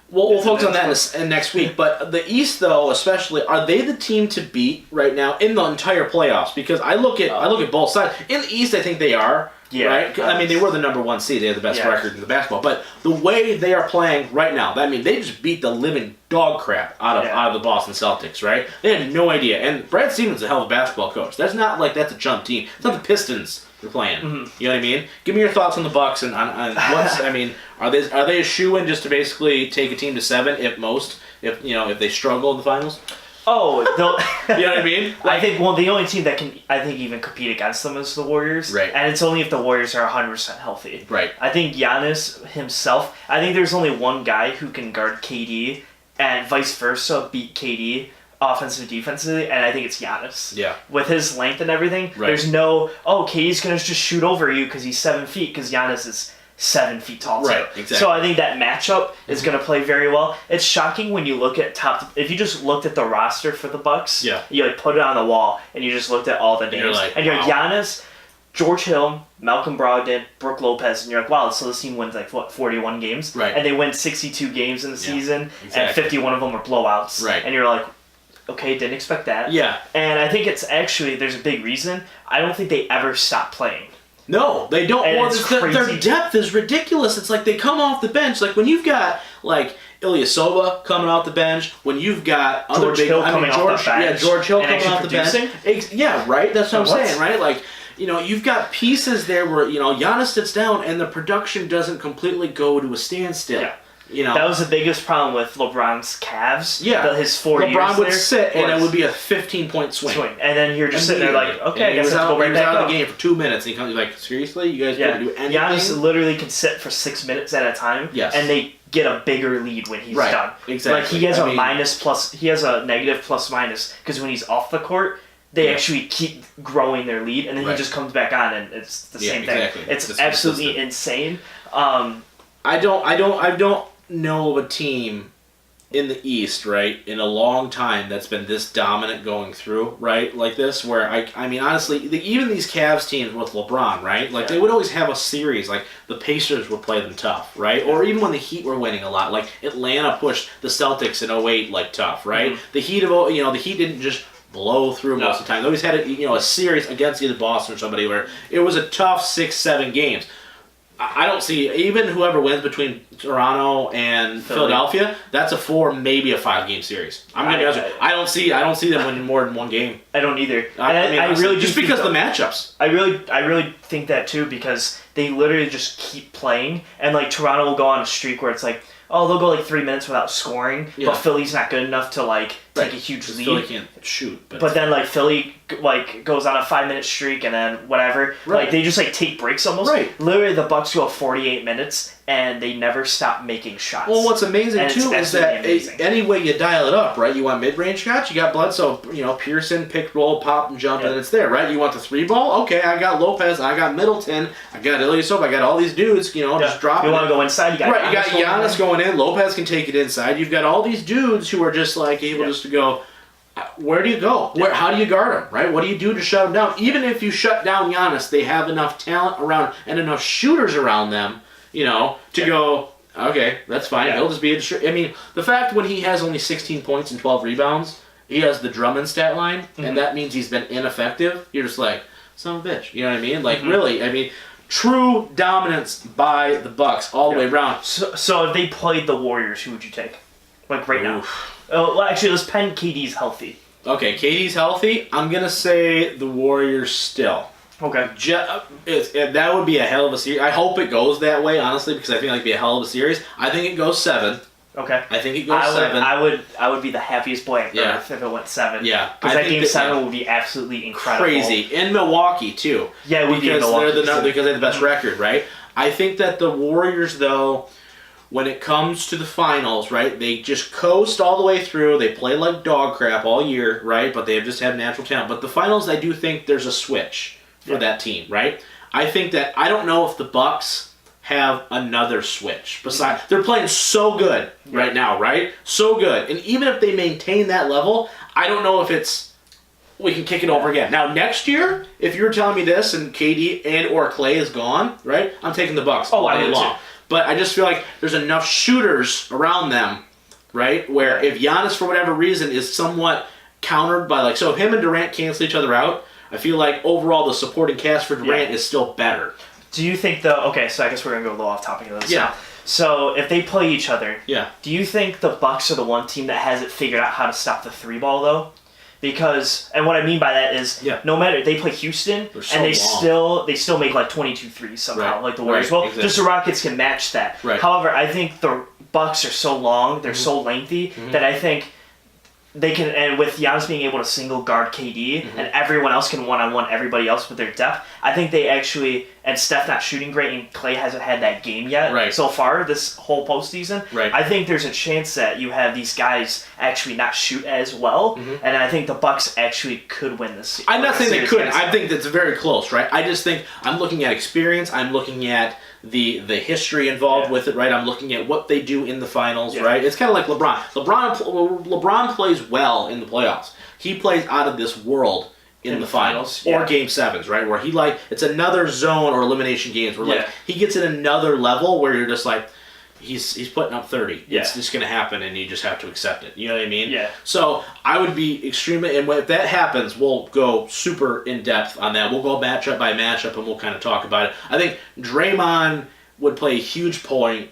Speaker 1: we'll focus on that in next week. But the East, though, especially, are they the team to beat right now in the entire playoffs? Because I look at both sides. In the East, I think they are. Yeah, right? I mean, they were the number 1 seed. They had the best record in the basketball. But the way they are playing right now, I mean, they just beat the living dog crap out of the Boston Celtics, right? They had no idea. And Brad Stevens is a hell of a basketball coach. That's not like that's a chump team. It's not the Pistons they're playing. Mm-hmm. You know what I mean? Give me your thoughts on the Bucks and on what's. I mean, are they a shoo-in just to basically take a team to 7 if they struggle in the finals?
Speaker 2: Oh,
Speaker 1: you know what I mean?
Speaker 2: I think the only team that can even compete against them is the Warriors.
Speaker 1: Right.
Speaker 2: And it's only if the Warriors are 100% healthy.
Speaker 1: Right.
Speaker 2: I think Giannis himself, I think there's only one guy who can guard KD and vice versa beat KD offensively and defensively, and I think it's Giannis.
Speaker 1: Yeah.
Speaker 2: With his length and everything, there's no, KD's going to just shoot over you because he's 7 feet because Giannis is 7 feet tall too.
Speaker 1: Right, exactly.
Speaker 2: So I think that matchup is going to play very well. It's shocking when you look at if you just looked at the roster for the Bucks, you like put it on the wall and you just looked at all the names, and you're like, Giannis, George Hill, Malcolm Brogdon, Brook Lopez, and you're like, wow, so this team wins like 41 games,
Speaker 1: right?
Speaker 2: And they win 62 games in the season,
Speaker 1: exactly.
Speaker 2: And 51 of them are blowouts,
Speaker 1: right?
Speaker 2: And you're like, okay, didn't expect that,
Speaker 1: yeah. And
Speaker 2: I think it's actually there's a big reason. I don't think they ever stop playing.
Speaker 1: No, they don't. Their depth is ridiculous. It's like they come off the bench. Like when you've got like Ilyasova coming off the bench, when you've got
Speaker 2: George Hill coming off the bench.
Speaker 1: Yeah, George Hill coming off the bench. Yeah, right. That's what I'm saying, right? Like, you've got pieces there where Giannis sits down and the production doesn't completely go to a standstill.
Speaker 2: Yeah. That was the biggest problem with LeBron's Cavs.
Speaker 1: Yeah.
Speaker 2: His 4 years
Speaker 1: LeBron would
Speaker 2: there
Speaker 1: sit, and it would be a 15-point swing.
Speaker 2: And then you're just sitting there like, okay, I guess I have to go right back
Speaker 1: out of the game for 2 minutes, and he comes like, seriously? You guys couldn't do anything?
Speaker 2: Giannis literally can sit for 6 minutes at a time, and they get a bigger lead when he's done.
Speaker 1: Exactly.
Speaker 2: Like, he has a negative plus minus, because when he's off the court, they actually keep growing their lead, and then he just comes back on, and it's the same thing. It's absolutely insane.
Speaker 1: I don't know of a team in the East, right, in a long time that's been this dominant going through, right, like this, where, I mean, honestly, even these Cavs teams with LeBron, right, like, they would always have a series, like, the Pacers would play them tough, right, or even when the Heat were winning a lot, like, Atlanta pushed the Celtics in 08, like, tough, right, the Heat the Heat didn't just blow through most of the time. They always had a series against either Boston or somebody where it was a tough 6-7 games. I don't see, even whoever wins between Toronto and Philadelphia, that's a 4, maybe a 5-game series. I'm gonna be honest with you. I don't see them winning more than one game.
Speaker 2: I don't either.
Speaker 1: I really just because of the matchups.
Speaker 2: I really think that too, because they literally just keep playing, and like Toronto will go on a streak where it's like, they'll go like 3 minutes without scoring, but Philly's not good enough to like take a huge lead.
Speaker 1: Philly can't shoot,
Speaker 2: but then like Philly like goes on a 5-minute streak and then whatever. Right. Like they just like take breaks almost.
Speaker 1: Right.
Speaker 2: Literally, the Bucks go 48 minutes and they never stop making shots.
Speaker 1: Well, what's amazing too is that any way you dial it up, right? You want mid-range shots, you got Bledsoe, Pearson, pick, roll, pop, and jump, and it's there, right? You want the 3-ball? Okay, I got Lopez, I got Middleton, I got Ilyasova, I got all these dudes, just dropping.
Speaker 2: You want to go inside? You got
Speaker 1: you got Giannis going in. Lopez can take it inside. You've got all these dudes who are just like able just to go. Where do you go? How do you guard them, right? What do you do to shut them down? Even if you shut down Giannis, they have enough talent around and enough shooters around them, to go, okay, that's fine. He'll just be I mean, the fact when he has only 16 points and 12 rebounds, he has the Drummond stat line, and that means he's been ineffective. You're just like, son of a bitch. You know what I mean? Like, really, I mean, true dominance by the Bucks all the way around.
Speaker 2: So if they played the Warriors, who would you take? Like right now. Well, actually, let's pen KD's healthy.
Speaker 1: Okay, KD's healthy. I'm going to say the Warriors still.
Speaker 2: Okay.
Speaker 1: That would be a hell of a series. I hope it goes that way, honestly, because I think it'd be a hell of a series. I think it goes 7.
Speaker 2: Okay.
Speaker 1: I think it goes 7.
Speaker 2: I would be the happiest boy on earth if it went 7.
Speaker 1: Yeah.
Speaker 2: Because that game 7 would be absolutely incredible.
Speaker 1: Crazy. In Milwaukee, too.
Speaker 2: Yeah, it would be in Milwaukee.
Speaker 1: Because they have the best record, right? I think that the Warriors, though, when it comes to the finals, right, they just coast all the way through. They play like dog crap all year, right? But they just have natural talent. But the finals, I do think there's a switch for that team, right? I think that, I don't know if the Bucks have another switch. Besides, they're playing so good right now, right? So good. And even if they maintain that level, I don't know if we can kick it over again. Now, next year, if you were telling me this and KD and or Clay is gone, right, I'm taking the Bucks all day long. But I just feel like there's enough shooters around them, right, where if Giannis, for whatever reason, is somewhat countered by, so if him and Durant cancel each other out, I feel like overall the supporting cast for Durant is still better.
Speaker 2: Do you think okay, so I guess we're going to go a little off topic of this.
Speaker 1: Yeah.
Speaker 2: So if they play each other,
Speaker 1: do
Speaker 2: you think the Bucks are the one team that hasn't figured out how to stop the 3-ball, though? Because, and what I mean by that is, no matter, they play Houston, and they still make like 22 threes somehow, like the Warriors. Well, just the Rockets can match that.
Speaker 1: Right.
Speaker 2: However, I think the Bucks are so long, they're so lengthy, that I think they can, and with Giannis being able to single guard KD, and everyone else can one-on-one everybody else with their depth, I think they actually, and Steph not shooting great, and Clay hasn't had that game yet so far this whole postseason, I think there's a chance that you have these guys actually not shoot as well, and I think the Bucks actually could win this series.
Speaker 1: I'm not saying they couldn't. I think that's very close, right? I just think I'm looking at experience, I'm looking at the history involved with it, right? I'm looking at what they do in the finals, right? It's kind of like LeBron. LeBron plays well in the playoffs. He plays out of this world in the finals or Game 7s, right? Where it's another zone or elimination games where he gets in another level where you're just like, he's putting up 30. It's just going to happen, and you just have to accept it. You know what I mean?
Speaker 2: Yeah.
Speaker 1: So I would be extremely, and if that happens, we'll go super in depth on that. We'll go matchup by matchup, and we'll kind of talk about it. I think Draymond would play a huge point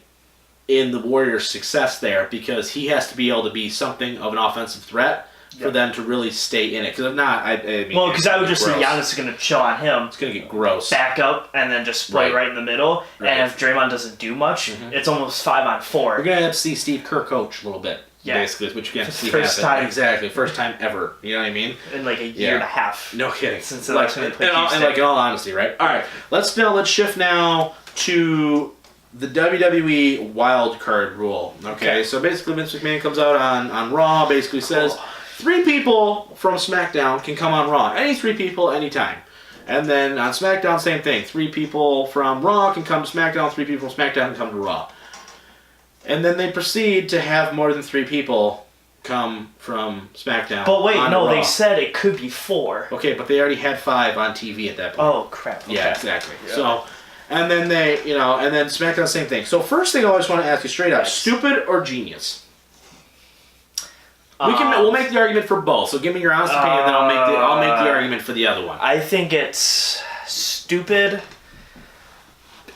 Speaker 1: in the Warriors' success there because he has to be able to be something of an offensive threat for them to really stay in it. Because if not, I mean...
Speaker 2: Well, because I would just say Giannis is going to chill on him.
Speaker 1: It's going to get gross.
Speaker 2: Back up and then just play right in the middle. Right. And if Draymond doesn't do much, it's almost 5-on-4.
Speaker 1: We're going to have to see Steve Kerr coach a little bit. Yeah. Basically, is what you're going to see
Speaker 2: first
Speaker 1: happen.
Speaker 2: Time.
Speaker 1: Exactly. First time ever. You know what I mean?
Speaker 2: In like a year and a half.
Speaker 1: No kidding.
Speaker 2: Since the last time they played
Speaker 1: Houston. And in all honesty, right? All right. Let's shift now to the WWE wild card rule. Okay. So basically, Vince McMahon comes out on Raw, basically says 3 people from SmackDown can come on Raw. Any 3 people, anytime. And then on SmackDown, same thing. 3 people from Raw can come to SmackDown. 3 people from SmackDown can come to Raw. And then they proceed to have more than 3 people come from SmackDown.
Speaker 2: But wait, no,
Speaker 1: Raw.
Speaker 2: they said it could be 4.
Speaker 1: Okay, but they already had 5 on TV at that point.
Speaker 2: Oh, crap. Okay.
Speaker 1: Yeah, exactly. Yeah. So, and then and then SmackDown, same thing. So first thing I just want to ask you straight up, stupid or genius? We'll make the argument for both. So give me your honest opinion, then I'll make the argument for the other one.
Speaker 2: I think it's stupid,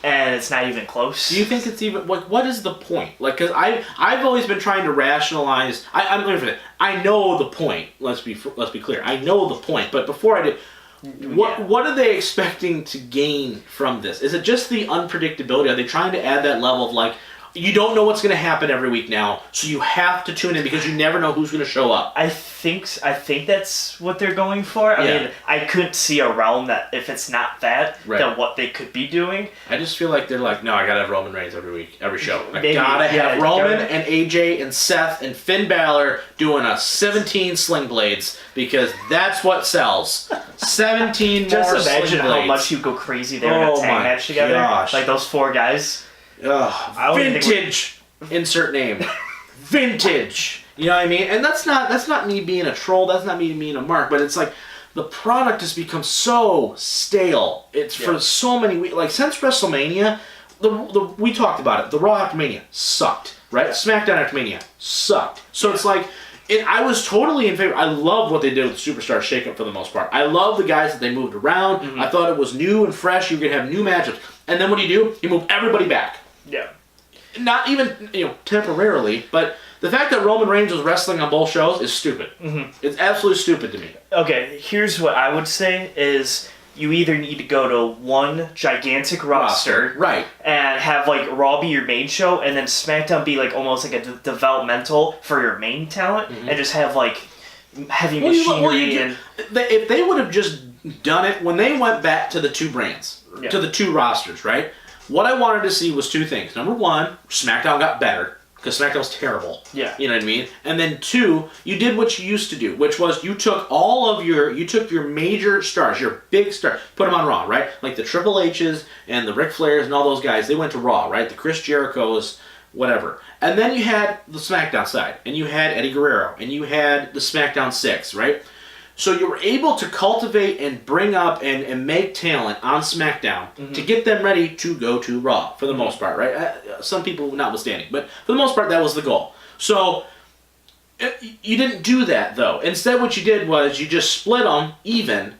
Speaker 2: and it's not even close.
Speaker 1: Do you think it's even what is the point? Like, because I've always been trying to rationalize. I know the point. Let's be clear. I know the point. But before I do, what are they expecting to gain from this? Is it just the unpredictability? Are they trying to add that level of you don't know what's going to happen every week now, so you have to tune in because you never know who's going to show up.
Speaker 2: I think that's what they're going for. I mean, I couldn't see a realm that if it's not that, then what they could be doing.
Speaker 1: I just feel like they're like, no, I got to have Roman Reigns every week, every show. I got to have Roman and AJ and Seth and Finn Balor doing a 17 sling blades because that's what sells. 17 more
Speaker 2: Just imagine
Speaker 1: sling blades.
Speaker 2: how much you go crazy there in a tag match together.
Speaker 1: Gosh.
Speaker 2: Like those 4 guys.
Speaker 1: Vintage. Insert name. Vintage. You know what I mean? And that's not me being a troll. That's not me being a mark. But it's like the product has become so stale. It's for so many weeks. Like since WrestleMania, we talked about it. The Raw after Mania sucked. Right? Yeah. SmackDown after Mania sucked. So it's like. I was totally in favor. I love what they did with the Superstar Shake-Up for the most part. I love the guys that they moved around. Mm-hmm. I thought it was new and fresh. You could have new matchups. And then what do? You move everybody back.
Speaker 2: Yeah.
Speaker 1: Not even, temporarily, but The fact that Roman Reigns was wrestling on both shows is stupid. Mm-hmm. It's absolutely stupid to me.
Speaker 2: Okay, here's what I would say is you either need to go to one gigantic roster.
Speaker 1: Right.
Speaker 2: And have, like, Raw be your main show, and then SmackDown be, like, almost like a developmental for your main talent, and just have, like, heavy machinery.
Speaker 1: If they would have just done it when they went back to the two brands, to the two rosters, right? What I wanted to see was two things. Number one, SmackDown got better, because SmackDown was terrible.
Speaker 2: Yeah.
Speaker 1: You know what I mean? And then two, you did what you used to do, which was you took your major stars, your big stars, put them on Raw, right? Like the Triple H's and the Ric Flairs and all those guys, they went to Raw, right? The Chris Jericho's, whatever. And then you had the SmackDown side, and you had Eddie Guerrero, and you had the SmackDown 6, right? So you were able to cultivate and bring up and make talent on SmackDown to get them ready to go to Raw, for the most part, right? Some people notwithstanding. But for the most part, that was the goal. So you didn't do that, though. Instead, what you did was you just split them even,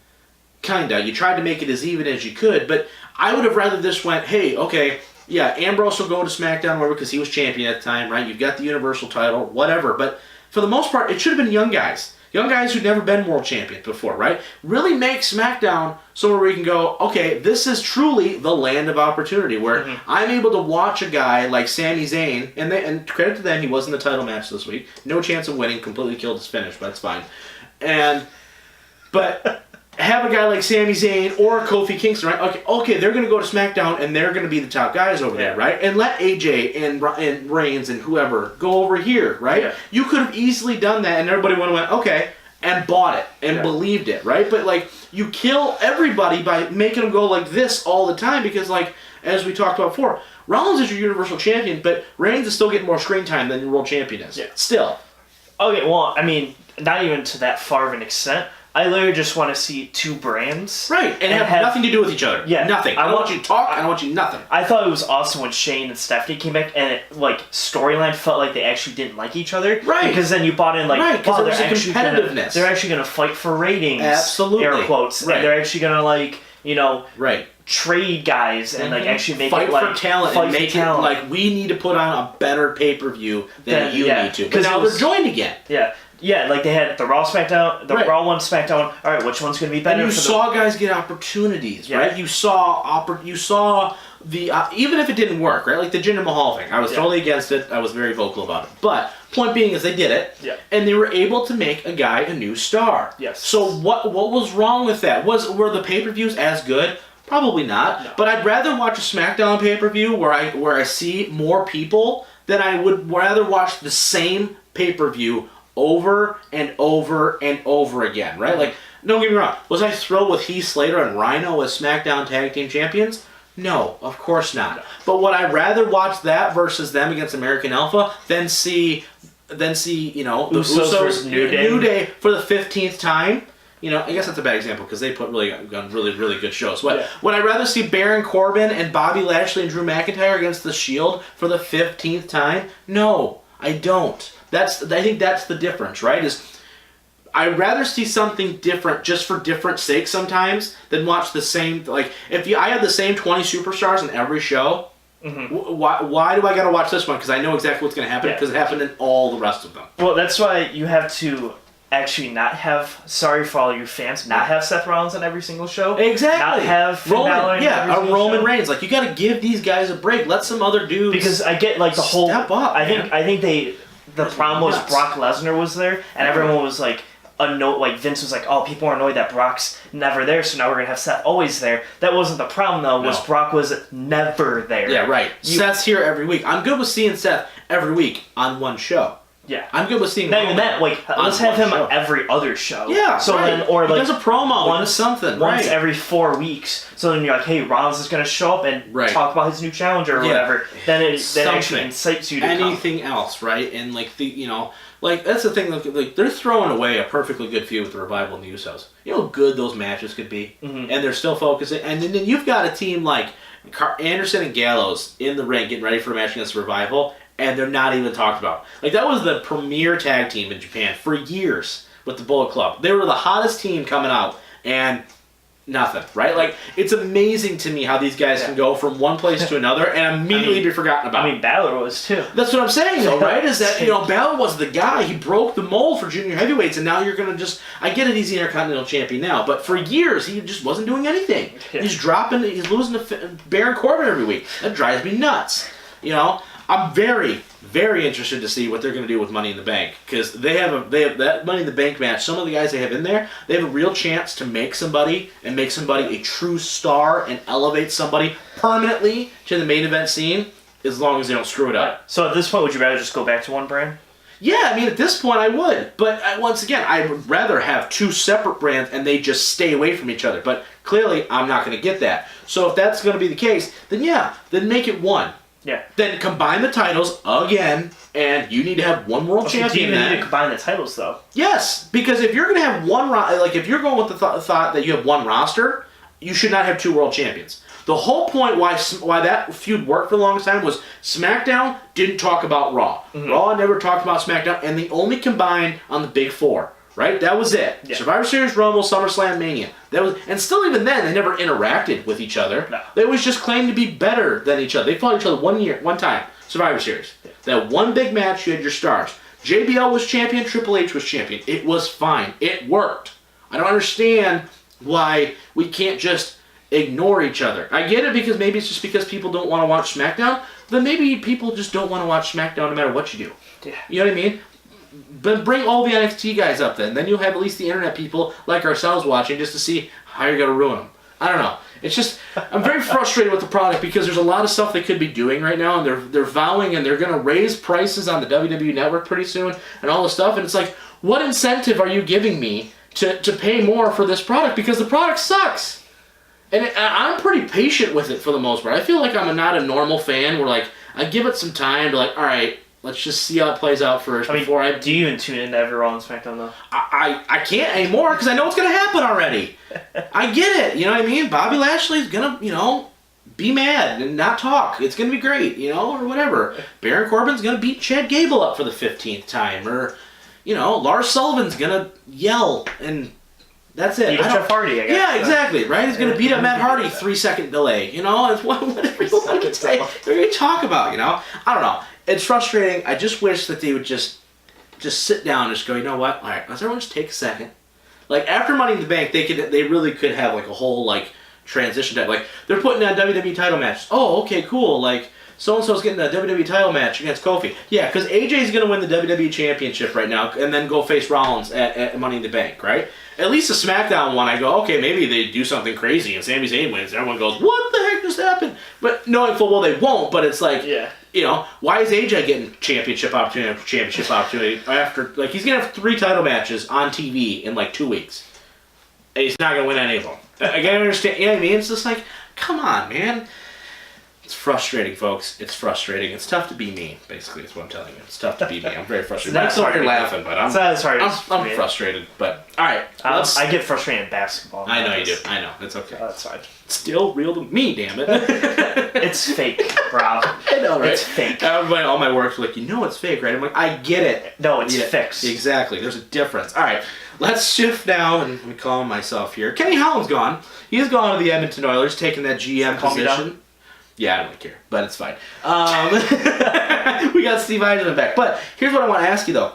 Speaker 1: kind of. You tried to make it as even as you could. But I would have rather this went, hey, okay, yeah, Ambrose will go to SmackDown, whatever, because he was champion at the time, right? You've got the Universal title, whatever. But for the most part, it should have been young guys. Young guys who'd never been world champions before, right? Really make SmackDown somewhere where you can go, okay, this is truly the land of opportunity, where I'm able to watch a guy like Sami Zayn, and credit to them, he was in the title match this week. No chance of winning, completely killed his finish, but that's fine. But have a guy like Sami Zayn or Kofi Kingston, right? Okay, they're going to go to SmackDown, and they're going to be the top guys over there, right? And let AJ and Reigns and whoever go over here, right? Yeah. You could have easily done that, and everybody would have went, okay, and bought it and believed it, right? But, like, you kill everybody by making them go like this all the time because, like, as we talked about before, Rollins is your Universal Champion, but Reigns is still getting more screen time than your World Champion is. Yeah. Still.
Speaker 2: Okay, well, I mean, not even to that far of an extent. I literally just want to see two brands.
Speaker 1: Right, and have nothing to do with each other. Yeah. Nothing. I want you to talk, I don't want you nothing.
Speaker 2: I thought it was awesome when Shane and Stephanie came back, and it, like, storyline felt like they actually didn't like each other.
Speaker 1: Right.
Speaker 2: Because then you bought in, like,
Speaker 1: because there was a competitiveness.
Speaker 2: They're actually going to fight for ratings.
Speaker 1: Absolutely.
Speaker 2: Air quotes.
Speaker 1: Right.
Speaker 2: And they're actually going to, like, you know...
Speaker 1: Right.
Speaker 2: Trade guys and like actually make
Speaker 1: fight
Speaker 2: it like
Speaker 1: for talent and make it like we need to put on a better pay-per-view than you need to. Because now they're joined again.
Speaker 2: Yeah, like they had the Raw SmackDown, the Raw one SmackDown. All right, which one's going to be better?
Speaker 1: And you saw guys get opportunities, right? You saw the even if it didn't work, right? Like the Jinder Mahal thing, I was totally against it. I was very vocal about it. But point being is they did it, and they were able to make a guy a new star.
Speaker 2: Yes.
Speaker 1: So what was wrong with that? Were the pay-per-views as good? Probably not. No. But I'd rather watch a SmackDown pay-per-view where I see more people than I would rather watch the same pay-per-view over and over and over again, right? Like, don't get me wrong. Was I thrilled with Heath Slater and Rhino as SmackDown Tag Team Champions? No, of course not. No. But would I rather watch that versus them against American Alpha than see you know, the Usos New Day for the 15th time? You know, I guess that's a bad example because they put really good shows. Would I rather see Baron Corbin and Bobby Lashley and Drew McIntyre against The Shield for the 15th time? No, I don't. I think that's the difference, right? Is I'd rather see something different just for different sake sometimes than watch the same. Like if I have the same 20 superstars in every show, why do I got to watch this one? Because I know exactly what's going to happen because it happened in all the rest of them.
Speaker 2: Well, that's why you have to actually not have, sorry for all you fans, not have Seth Rollins on every single show.
Speaker 1: Exactly.
Speaker 2: Not have Finn Balor on every single
Speaker 1: Roman
Speaker 2: show.
Speaker 1: Reigns. Like, you got to give these guys a break. Let some other dudes
Speaker 2: because I get, like, the whole...
Speaker 1: Step up,
Speaker 2: I think the problem was Brock Lesnar was there, and everyone was, like, like, Vince was like, oh, people are annoyed that Brock's never there, so now we're going to have Seth always there. That wasn't the problem, though, was Brock was never there.
Speaker 1: Yeah, right. Seth's here every week. I'm good with seeing Seth every week on one show.
Speaker 2: Yeah,
Speaker 1: I'm good with seeing.
Speaker 2: Not even that. Like, let's have him on every other show.
Speaker 1: Yeah,
Speaker 2: so then, or
Speaker 1: he
Speaker 2: like
Speaker 1: does a promo, once something,
Speaker 2: once every 4 weeks. So then you're like, hey, Rollins is going to show up and talk about his new challenger or whatever. Then it actually incites you to
Speaker 1: anything else, right? And like like that's the thing. Like they're throwing away a perfectly good feud with the Revival and the Usos. You know how good those matches could be, and they're still focusing. And then you've got a team like Anderson and Gallows in the ring getting ready for a match against the Revival. And they're not even talked about. Like, that was the premier tag team in Japan for years with the Bullet Club. They were the hottest team coming out, and nothing, right? Like, it's amazing to me how these guys can go from one place to another and immediately be forgotten about.
Speaker 2: I mean, Balor was too.
Speaker 1: That's what I'm saying, though, right? Is that, Balor was the guy. He broke the mold for junior heavyweights, and now you're going to just... I get it, he's the Intercontinental Champion now, but for years, he just wasn't doing anything. Yeah. He's losing to Baron Corbin every week. That drives me nuts. I'm very, very interested to see what they're going to do with Money in the Bank, because they have that Money in the Bank match. Some of the guys they have in there, they have a real chance to make somebody a true star and elevate somebody permanently to the main event scene, as long as they don't screw it up.
Speaker 2: So at this point, would you rather just go back to one brand?
Speaker 1: Yeah, I mean, at this point, I would. But once again, I would rather have two separate brands and they just stay away from each other. But clearly, I'm not going to get that. So if that's going to be the case, then make it one.
Speaker 2: Yeah.
Speaker 1: Then combine the titles again, and you need to have one world champion.
Speaker 2: Do you even need to combine the titles, though?
Speaker 1: Yes, because if you're going to have one, if you're going with the thought that you have one roster, you should not have two world champions. The whole point why that feud worked for the longest time was SmackDown didn't talk about Raw. Mm-hmm. Raw never talked about SmackDown, and they only combined on the big four. Right? That was it. Yeah. Survivor Series, Rumble, SummerSlam, Mania. And still even then, they never interacted with each other.
Speaker 2: No.
Speaker 1: They always just claimed to be better than each other. They fought each other one time. Survivor Series. Yeah. That one big match, you had your stars. JBL was champion, Triple H was champion. It was fine. It worked. I don't understand why we can't just ignore each other. I get it because maybe it's just because people don't want to watch SmackDown. Then maybe people just don't want to watch SmackDown no matter what you do.
Speaker 2: Yeah.
Speaker 1: You know what I mean? But bring all the NXT guys up then. Then you'll have at least the internet people like ourselves watching just to see how you're going to ruin them. I don't know. It's just, I'm very frustrated with the product because there's a lot of stuff they could be doing right now, and they're vowing and they're going to raise prices on the WWE Network pretty soon and all this stuff. And it's like, what incentive are you giving me to pay more for this product? Because the product sucks. And I'm pretty patient with it for the most part. I feel like I'm not a normal fan where, like, I give it some time to, like, all right, let's just see how it plays out first before I...
Speaker 2: Do you even tune in to every Raw and SmackDown, though?
Speaker 1: I can't anymore because I know what's going to happen already. I get it. You know what I mean? Bobby Lashley's going to, be mad and not talk. It's going to be great, or whatever. Baron Corbin's going to beat Chad Gable up for the 15th time. Or, Lars Sullivan's going to yell and... That's it.
Speaker 2: Beat up Jeff Hardy, I guess.
Speaker 1: Yeah, exactly, right? He's going to beat up Matt Hardy, 3-second delay. It's whatever you want to say. What are you talk about, I don't know. It's frustrating. I just wish that they would just sit down and just go, you know what? All right, let's everyone just take a second. Like, after Money in the Bank, they really could have, like, a whole, like, transition type. Like, they're putting on WWE title matches. Oh, okay, cool. Like, so-and-so's getting a WWE title match against Kofi. Yeah, because AJ's going to win the WWE Championship right now and then go face Rollins at Money in the Bank, right? At least the SmackDown one, I go, okay, maybe they do something crazy and Sami Zayn wins. Everyone goes, what the heck just happened? But knowing full well they won't, but it's like, why is AJ getting championship opportunity after championship opportunity after, like, he's going to have 3 title matches on TV in, like, 2 weeks. And he's not going to win any of them. I gotta understand, you know what I mean? It's just like, come on, man. It's frustrating, folks. It's frustrating. It's tough to be me, basically, is what I'm telling you. It's tough to be me. I'm very frustrated. That's why you're laughing, but I'm frustrated. But, all right.
Speaker 2: I get frustrated in basketball.
Speaker 1: I know you do. I know. It's okay.
Speaker 2: That's fine.
Speaker 1: It's still real to me, damn it.
Speaker 2: It's fake, Rob.
Speaker 1: I know, right?
Speaker 2: It's fake.
Speaker 1: Everybody, all my work's like, it's fake, right? I'm like, I get it.
Speaker 2: No, it's fixed.
Speaker 1: Exactly. There's a difference. All right. Let's shift now, and I'm calling myself here. Kenny Holland's gone. He's gone to the Edmonton Oilers, taking that GM position. Yeah, I don't really care, but it's fine. We got Steve Yzerman back. But here's what I want to ask you, though.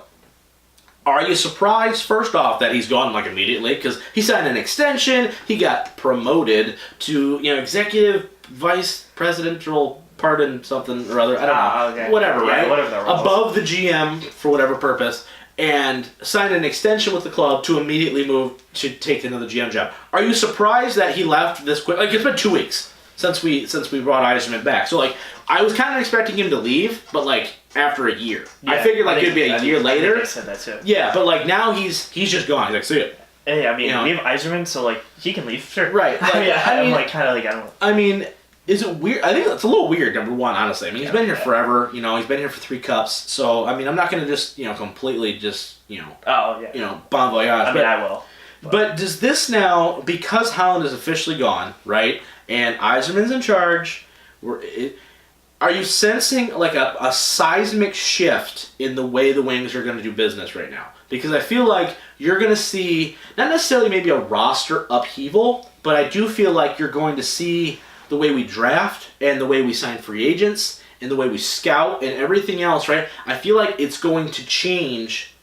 Speaker 1: Are you surprised, first off, that he's gone, like, immediately? Because he signed an extension. He got promoted to, executive vice presidential pardon something or other. I don't know.
Speaker 2: Okay.
Speaker 1: Whatever, right?
Speaker 2: Whatever
Speaker 1: above the GM for whatever purpose. And signed an extension with the club to immediately move to take another GM job. Are you surprised that he left this quick? Like, it's been 2 weeks since we brought Yzerman back. So, like, I was kind of expecting him to leave, but, like, after a year. Yeah, I figured, like, it'd be a year later.
Speaker 2: I said that too.
Speaker 1: Yeah, but, like, now he's just gone. He's like, see ya.
Speaker 2: Hey, I mean, we have Yzerman, so, like, he can leave, sure.
Speaker 1: Right. Like,
Speaker 2: I'm kind of, I don't know.
Speaker 1: I mean... Is it weird? I think it's a little weird, number one, honestly. I mean, he's been here forever. He's been here for 3 cups. So, I mean, I'm not going to just, completely just, bon voyage.
Speaker 2: I mean, I will.
Speaker 1: But does this now, because Holland is officially gone, right, and Yzerman's in charge, are you sensing, like, a seismic shift in the way the Wings are going to do business right now? because I feel like you're going to see, not necessarily maybe a roster upheaval, but I do feel like you're going to see the way we draft and the way we sign free agents and the way we scout and everything else, right? I feel like it's going to change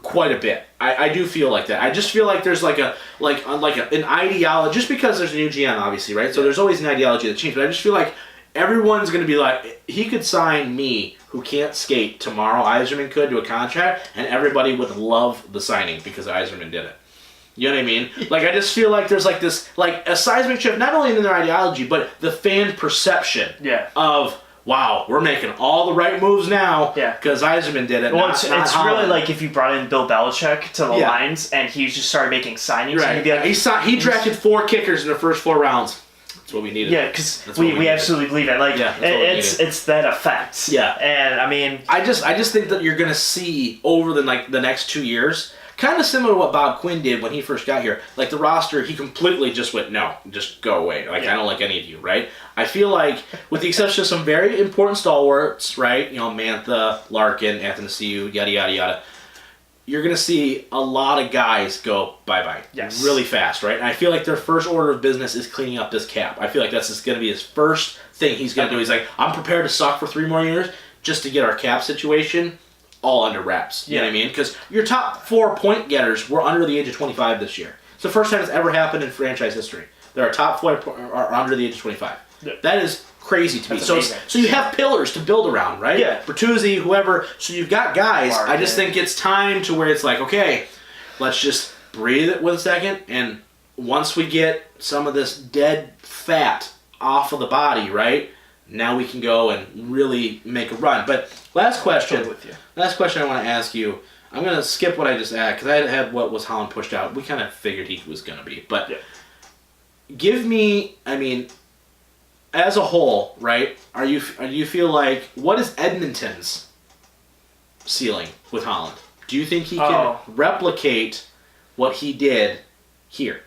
Speaker 1: quite a bit. I do feel like that. I just feel like there's an ideology, just because there's a new GM, obviously, right? So there's always an ideology that changes, but I just feel like everyone's going to be like, he could sign me, who can't skate, tomorrow. Yzerman could, to a contract, and everybody would love the signing because Yzerman did it. You know what I mean? Like, I just feel like there's like this, like a seismic shift, not only in their ideology, but the fan perception of, wow, we're making all the right moves now because Yzerman did it.
Speaker 2: Well, it's really like if you brought in Bill Belichick to the lines and he just started making signings.
Speaker 1: Right.
Speaker 2: And he'd be like,
Speaker 1: he drafted 4 kickers in the first 4 rounds. That's what we needed.
Speaker 2: Yeah, because we absolutely believe it. Like, it's that effect.
Speaker 1: Yeah.
Speaker 2: And, I mean...
Speaker 1: I just think that you're going to see over the next 2 years, kind of similar to what Bob Quinn did when he first got here. Like, the roster, he completely just went, no, just go away. Like, I don't like any of you, right? I feel like, with the exception of some very important stalwarts, right? You know, Mantha, Larkin, Athanasiou, yada, yada, yada. You're going to see a lot of guys go bye-bye really fast, right? And I feel like their first order of business is cleaning up this cap. I feel like that's just going to be his first thing he's going to do. He's like, I'm prepared to suck for 3 more years just to get our cap situation all under wraps. You know what I mean? Because your top 4 point getters were under the age of 25 this year. It's the first time it's ever happened in franchise history. Our top 4 are under the age of 25. Yeah. That is crazy to me. So you have pillars to build around, right?
Speaker 2: Yeah.
Speaker 1: Bertuzzi, whoever. So you've got guys. Mark, I just think it's time to where it's like, okay, let's just breathe it with a second. And once we get some of this dead fat off of the body, right, now we can go and really make a run. But last question I want to ask you. I'm going to skip what I just asked because I had what was Holland pushed out. We kind of figured he was going to be. But give me, I mean... As a whole, right? Do you feel like, what is Edmonton's ceiling with Holland? Do you think he can replicate what he did here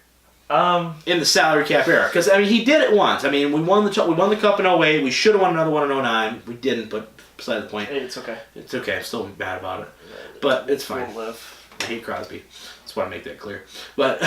Speaker 1: in the salary cap era? Because I mean, he did it once. I mean, we won the cup in 08. We should have won another one in 09. We didn't, but beside the point.
Speaker 2: It's okay.
Speaker 1: It's okay. I'm still mad about it, but it's fine.
Speaker 2: We'll live.
Speaker 1: I hate Crosby. That's why I make that clear. But.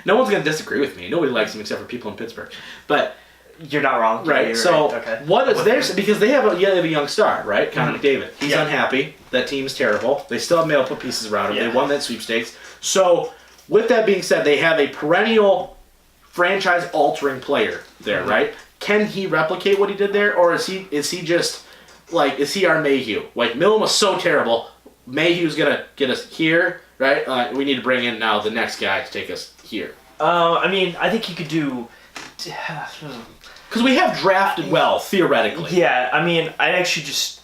Speaker 1: No one's going to disagree with me. Nobody likes him except for people in Pittsburgh. But
Speaker 2: you're not wrong.
Speaker 1: Right.
Speaker 2: You're
Speaker 1: so
Speaker 2: right. Okay.
Speaker 1: What is theirs? Because they have a young star, right? Connor McDavid. He's unhappy. That team's terrible. They still have been able to put pieces around him. They won that sweepstakes. So with that being said, they have a perennial franchise-altering player there, right? Can he replicate what he did there, or is he just like, is he our Mayhew? Like, Millen was so terrible. Mayhew's gonna get us here, right? We need to bring in now the next guy to take us here.
Speaker 2: I mean, I think you could do...
Speaker 1: Because we have drafted well, theoretically.
Speaker 2: Yeah, I mean, I actually just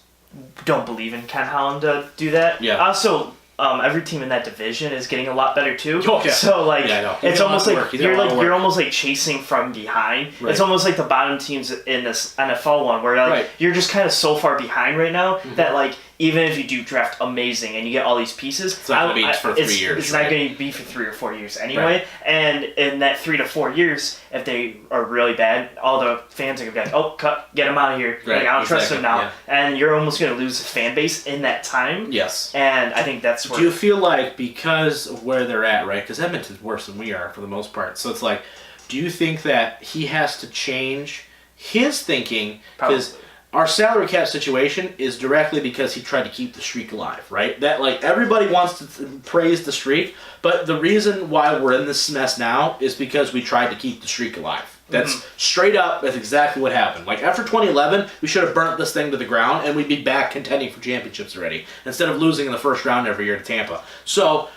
Speaker 2: don't believe in Ken Holland to do that.
Speaker 1: Yeah.
Speaker 2: Also, every team in that division is getting a lot better too.
Speaker 1: Okay.
Speaker 2: So like, it's almost like you're almost like chasing from behind.
Speaker 1: Right.
Speaker 2: It's almost like the bottom teams in this NFL one, where like you're just kind of so far behind right now that like, even if you do draft amazing and you get all these pieces,
Speaker 1: it's not going to be for 3 years.
Speaker 2: It's not going to be for 3 or 4 years anyway. Right. And in that 3 to 4 years, if they are really bad, all the fans are going to be like, "Oh, get him out of here!
Speaker 1: Right.
Speaker 2: Like, I don't trust him now." Yeah. And you're almost going to lose a fan base in that time.
Speaker 1: Yes.
Speaker 2: And I think that's where.
Speaker 1: Do you feel like, because of where they're at, right? Because Edmonton's worse than we are for the most part. So it's like, do you think that he has to change his thinking? Because our salary cap situation is directly because he tried to keep the streak alive, right? That, like, everybody wants to praise the streak, but the reason why we're in this mess now is because we tried to keep the streak alive. That's straight up, that's exactly what happened. Like, after 2011, we should have burnt this thing to the ground, and we'd be back contending for championships already, instead of losing in the first round every year to Tampa. So,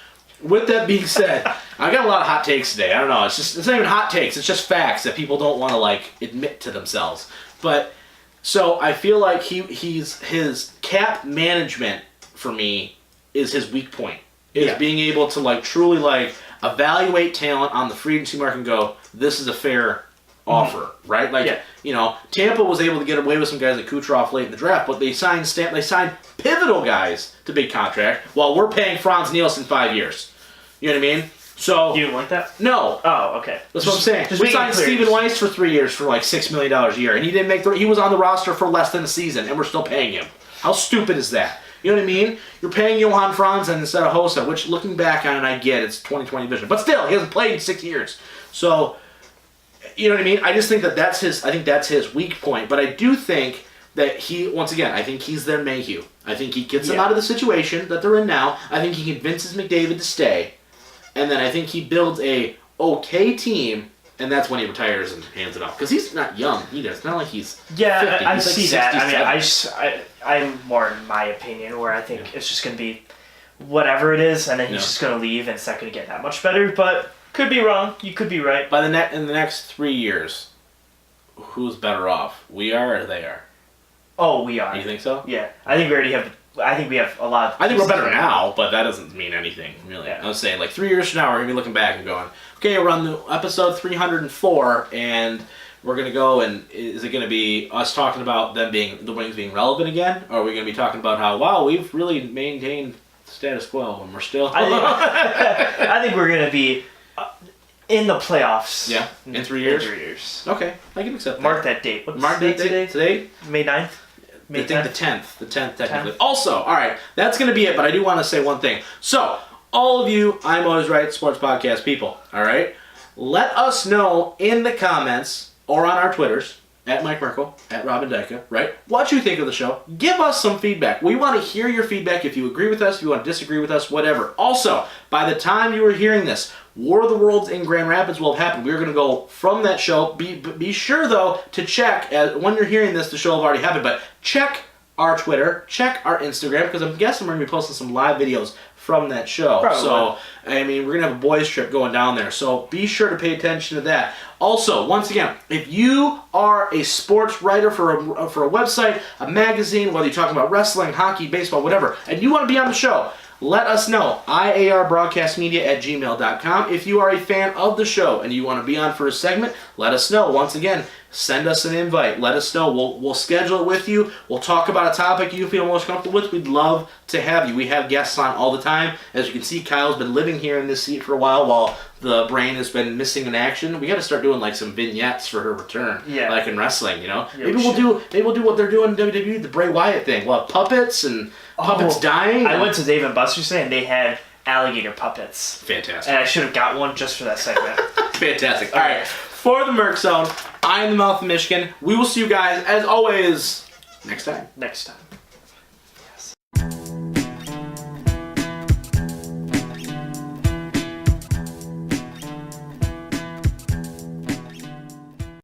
Speaker 1: with that being said, I got a lot of hot takes today. I don't know, it's not even hot takes, it's just facts that people don't want to, like, admit to themselves. But... So I feel like his cap management for me is his weak point. Is being able to like truly like evaluate talent on the free agency market and go, this is a fair offer, right? Like you know, Tampa was able to get away with some guys like Kucherov late in the draft, but they signed pivotal guys to big contract while we're paying Franz Nielsen 5 years. You know what I mean? So
Speaker 2: you didn't like that?
Speaker 1: No.
Speaker 2: Oh, okay.
Speaker 1: That's what I'm saying. We signed Stephen Weiss for 3 years for like $6 million a year, and he didn't make he was on the roster for less than a season, and we're still paying him. How stupid is that? You know what I mean? You're paying Johan Franzen instead of Hossa, which looking back on it, I get it's 2020 vision. But still, he hasn't played in 6 years. So, you know what I mean? I just think that's his weak point. But I do think that once again, I think he's their Mayhew. I think he gets them out of the situation that they're in now. I think he convinces McDavid to stay. And then I think he builds a okay team, and that's when he retires and hands it off. Because he's not young either. It's not like he's 50.
Speaker 2: I
Speaker 1: He's
Speaker 2: see
Speaker 1: like
Speaker 2: that.
Speaker 1: 67.
Speaker 2: I'm more in my opinion where I think it's just going to be whatever it is, and then he's just going to leave, and it's not going to get that much better. But could be wrong. You could be right.
Speaker 1: In the next 3 years, who's better off? We are or they are?
Speaker 2: Oh, we are.
Speaker 1: You think so?
Speaker 2: Yeah. I think we already have... I think we have a lot of...
Speaker 1: I think we're better now, but that doesn't mean anything, really.
Speaker 2: Yeah.
Speaker 1: I was saying, 3 years from now, we're going to be looking back and going, okay, we're on the episode 304, and we're going to go, and is it going to be us talking about the Wings being relevant again? Or are we going to be talking about how, wow, we've really maintained the status quo, and we're still...
Speaker 2: I think we're going to be in the playoffs.
Speaker 1: Yeah, in 3 years?
Speaker 2: In 3 years.
Speaker 1: Okay, I can accept that.
Speaker 2: Mark that date. What's
Speaker 1: Mark
Speaker 2: the date
Speaker 1: that
Speaker 2: today?
Speaker 1: Today?
Speaker 2: May 9th?
Speaker 1: I think the 10th. The 10th, technically. Also, all right, that's going to be it, but I do want to say one thing. So, all of you I'm Always Right Sports Podcast people, all right? Let us know in the comments or on our Twitters, at Mike Merkel, at Robin Dyka, right? What you think of the show. Give us some feedback. We want to hear your feedback if you agree with us, if you want to disagree with us, whatever. Also, by the time you are hearing this, War of the Worlds in Grand Rapids will have happened. We're going to go from that show. Be sure, though, to check, when you're hearing this, the show will have already happened, but check our Twitter, check our Instagram, because I'm guessing we're going to be posting some live videos from that show.
Speaker 2: Probably.
Speaker 1: So, I mean, we're going to have a boys trip going down there, so be sure to pay attention to that. Also, once again, if you are a sports writer for a website, a magazine, whether you're talking about wrestling, hockey, baseball, whatever, and you want to be on the show, let us know. iarbroadcastmedia@gmail.com. If you are a fan of the show and you want to be on for a segment, let us know. Once again, send us an invite. Let us know. We'll schedule it with you. We'll talk about a topic you feel most comfortable with. We'd love to have you. We have guests on all the time. As you can see, Kyle's been living here in this seat for a while the brain has been missing in action. We got to start doing some vignettes for her return, like in wrestling.
Speaker 2: Yeah,
Speaker 1: maybe we'll do what they're doing in WWE, the Bray Wyatt thing. We'll have puppets and puppets dying.
Speaker 2: I went to Dave and Buster's today, and they had alligator puppets.
Speaker 1: Fantastic.
Speaker 2: And I should have got one just for that segment.
Speaker 1: Fantastic. All right. For the Merc Zone, I am the Mouth of Michigan. We will see you guys, as always, next time.
Speaker 2: Next time.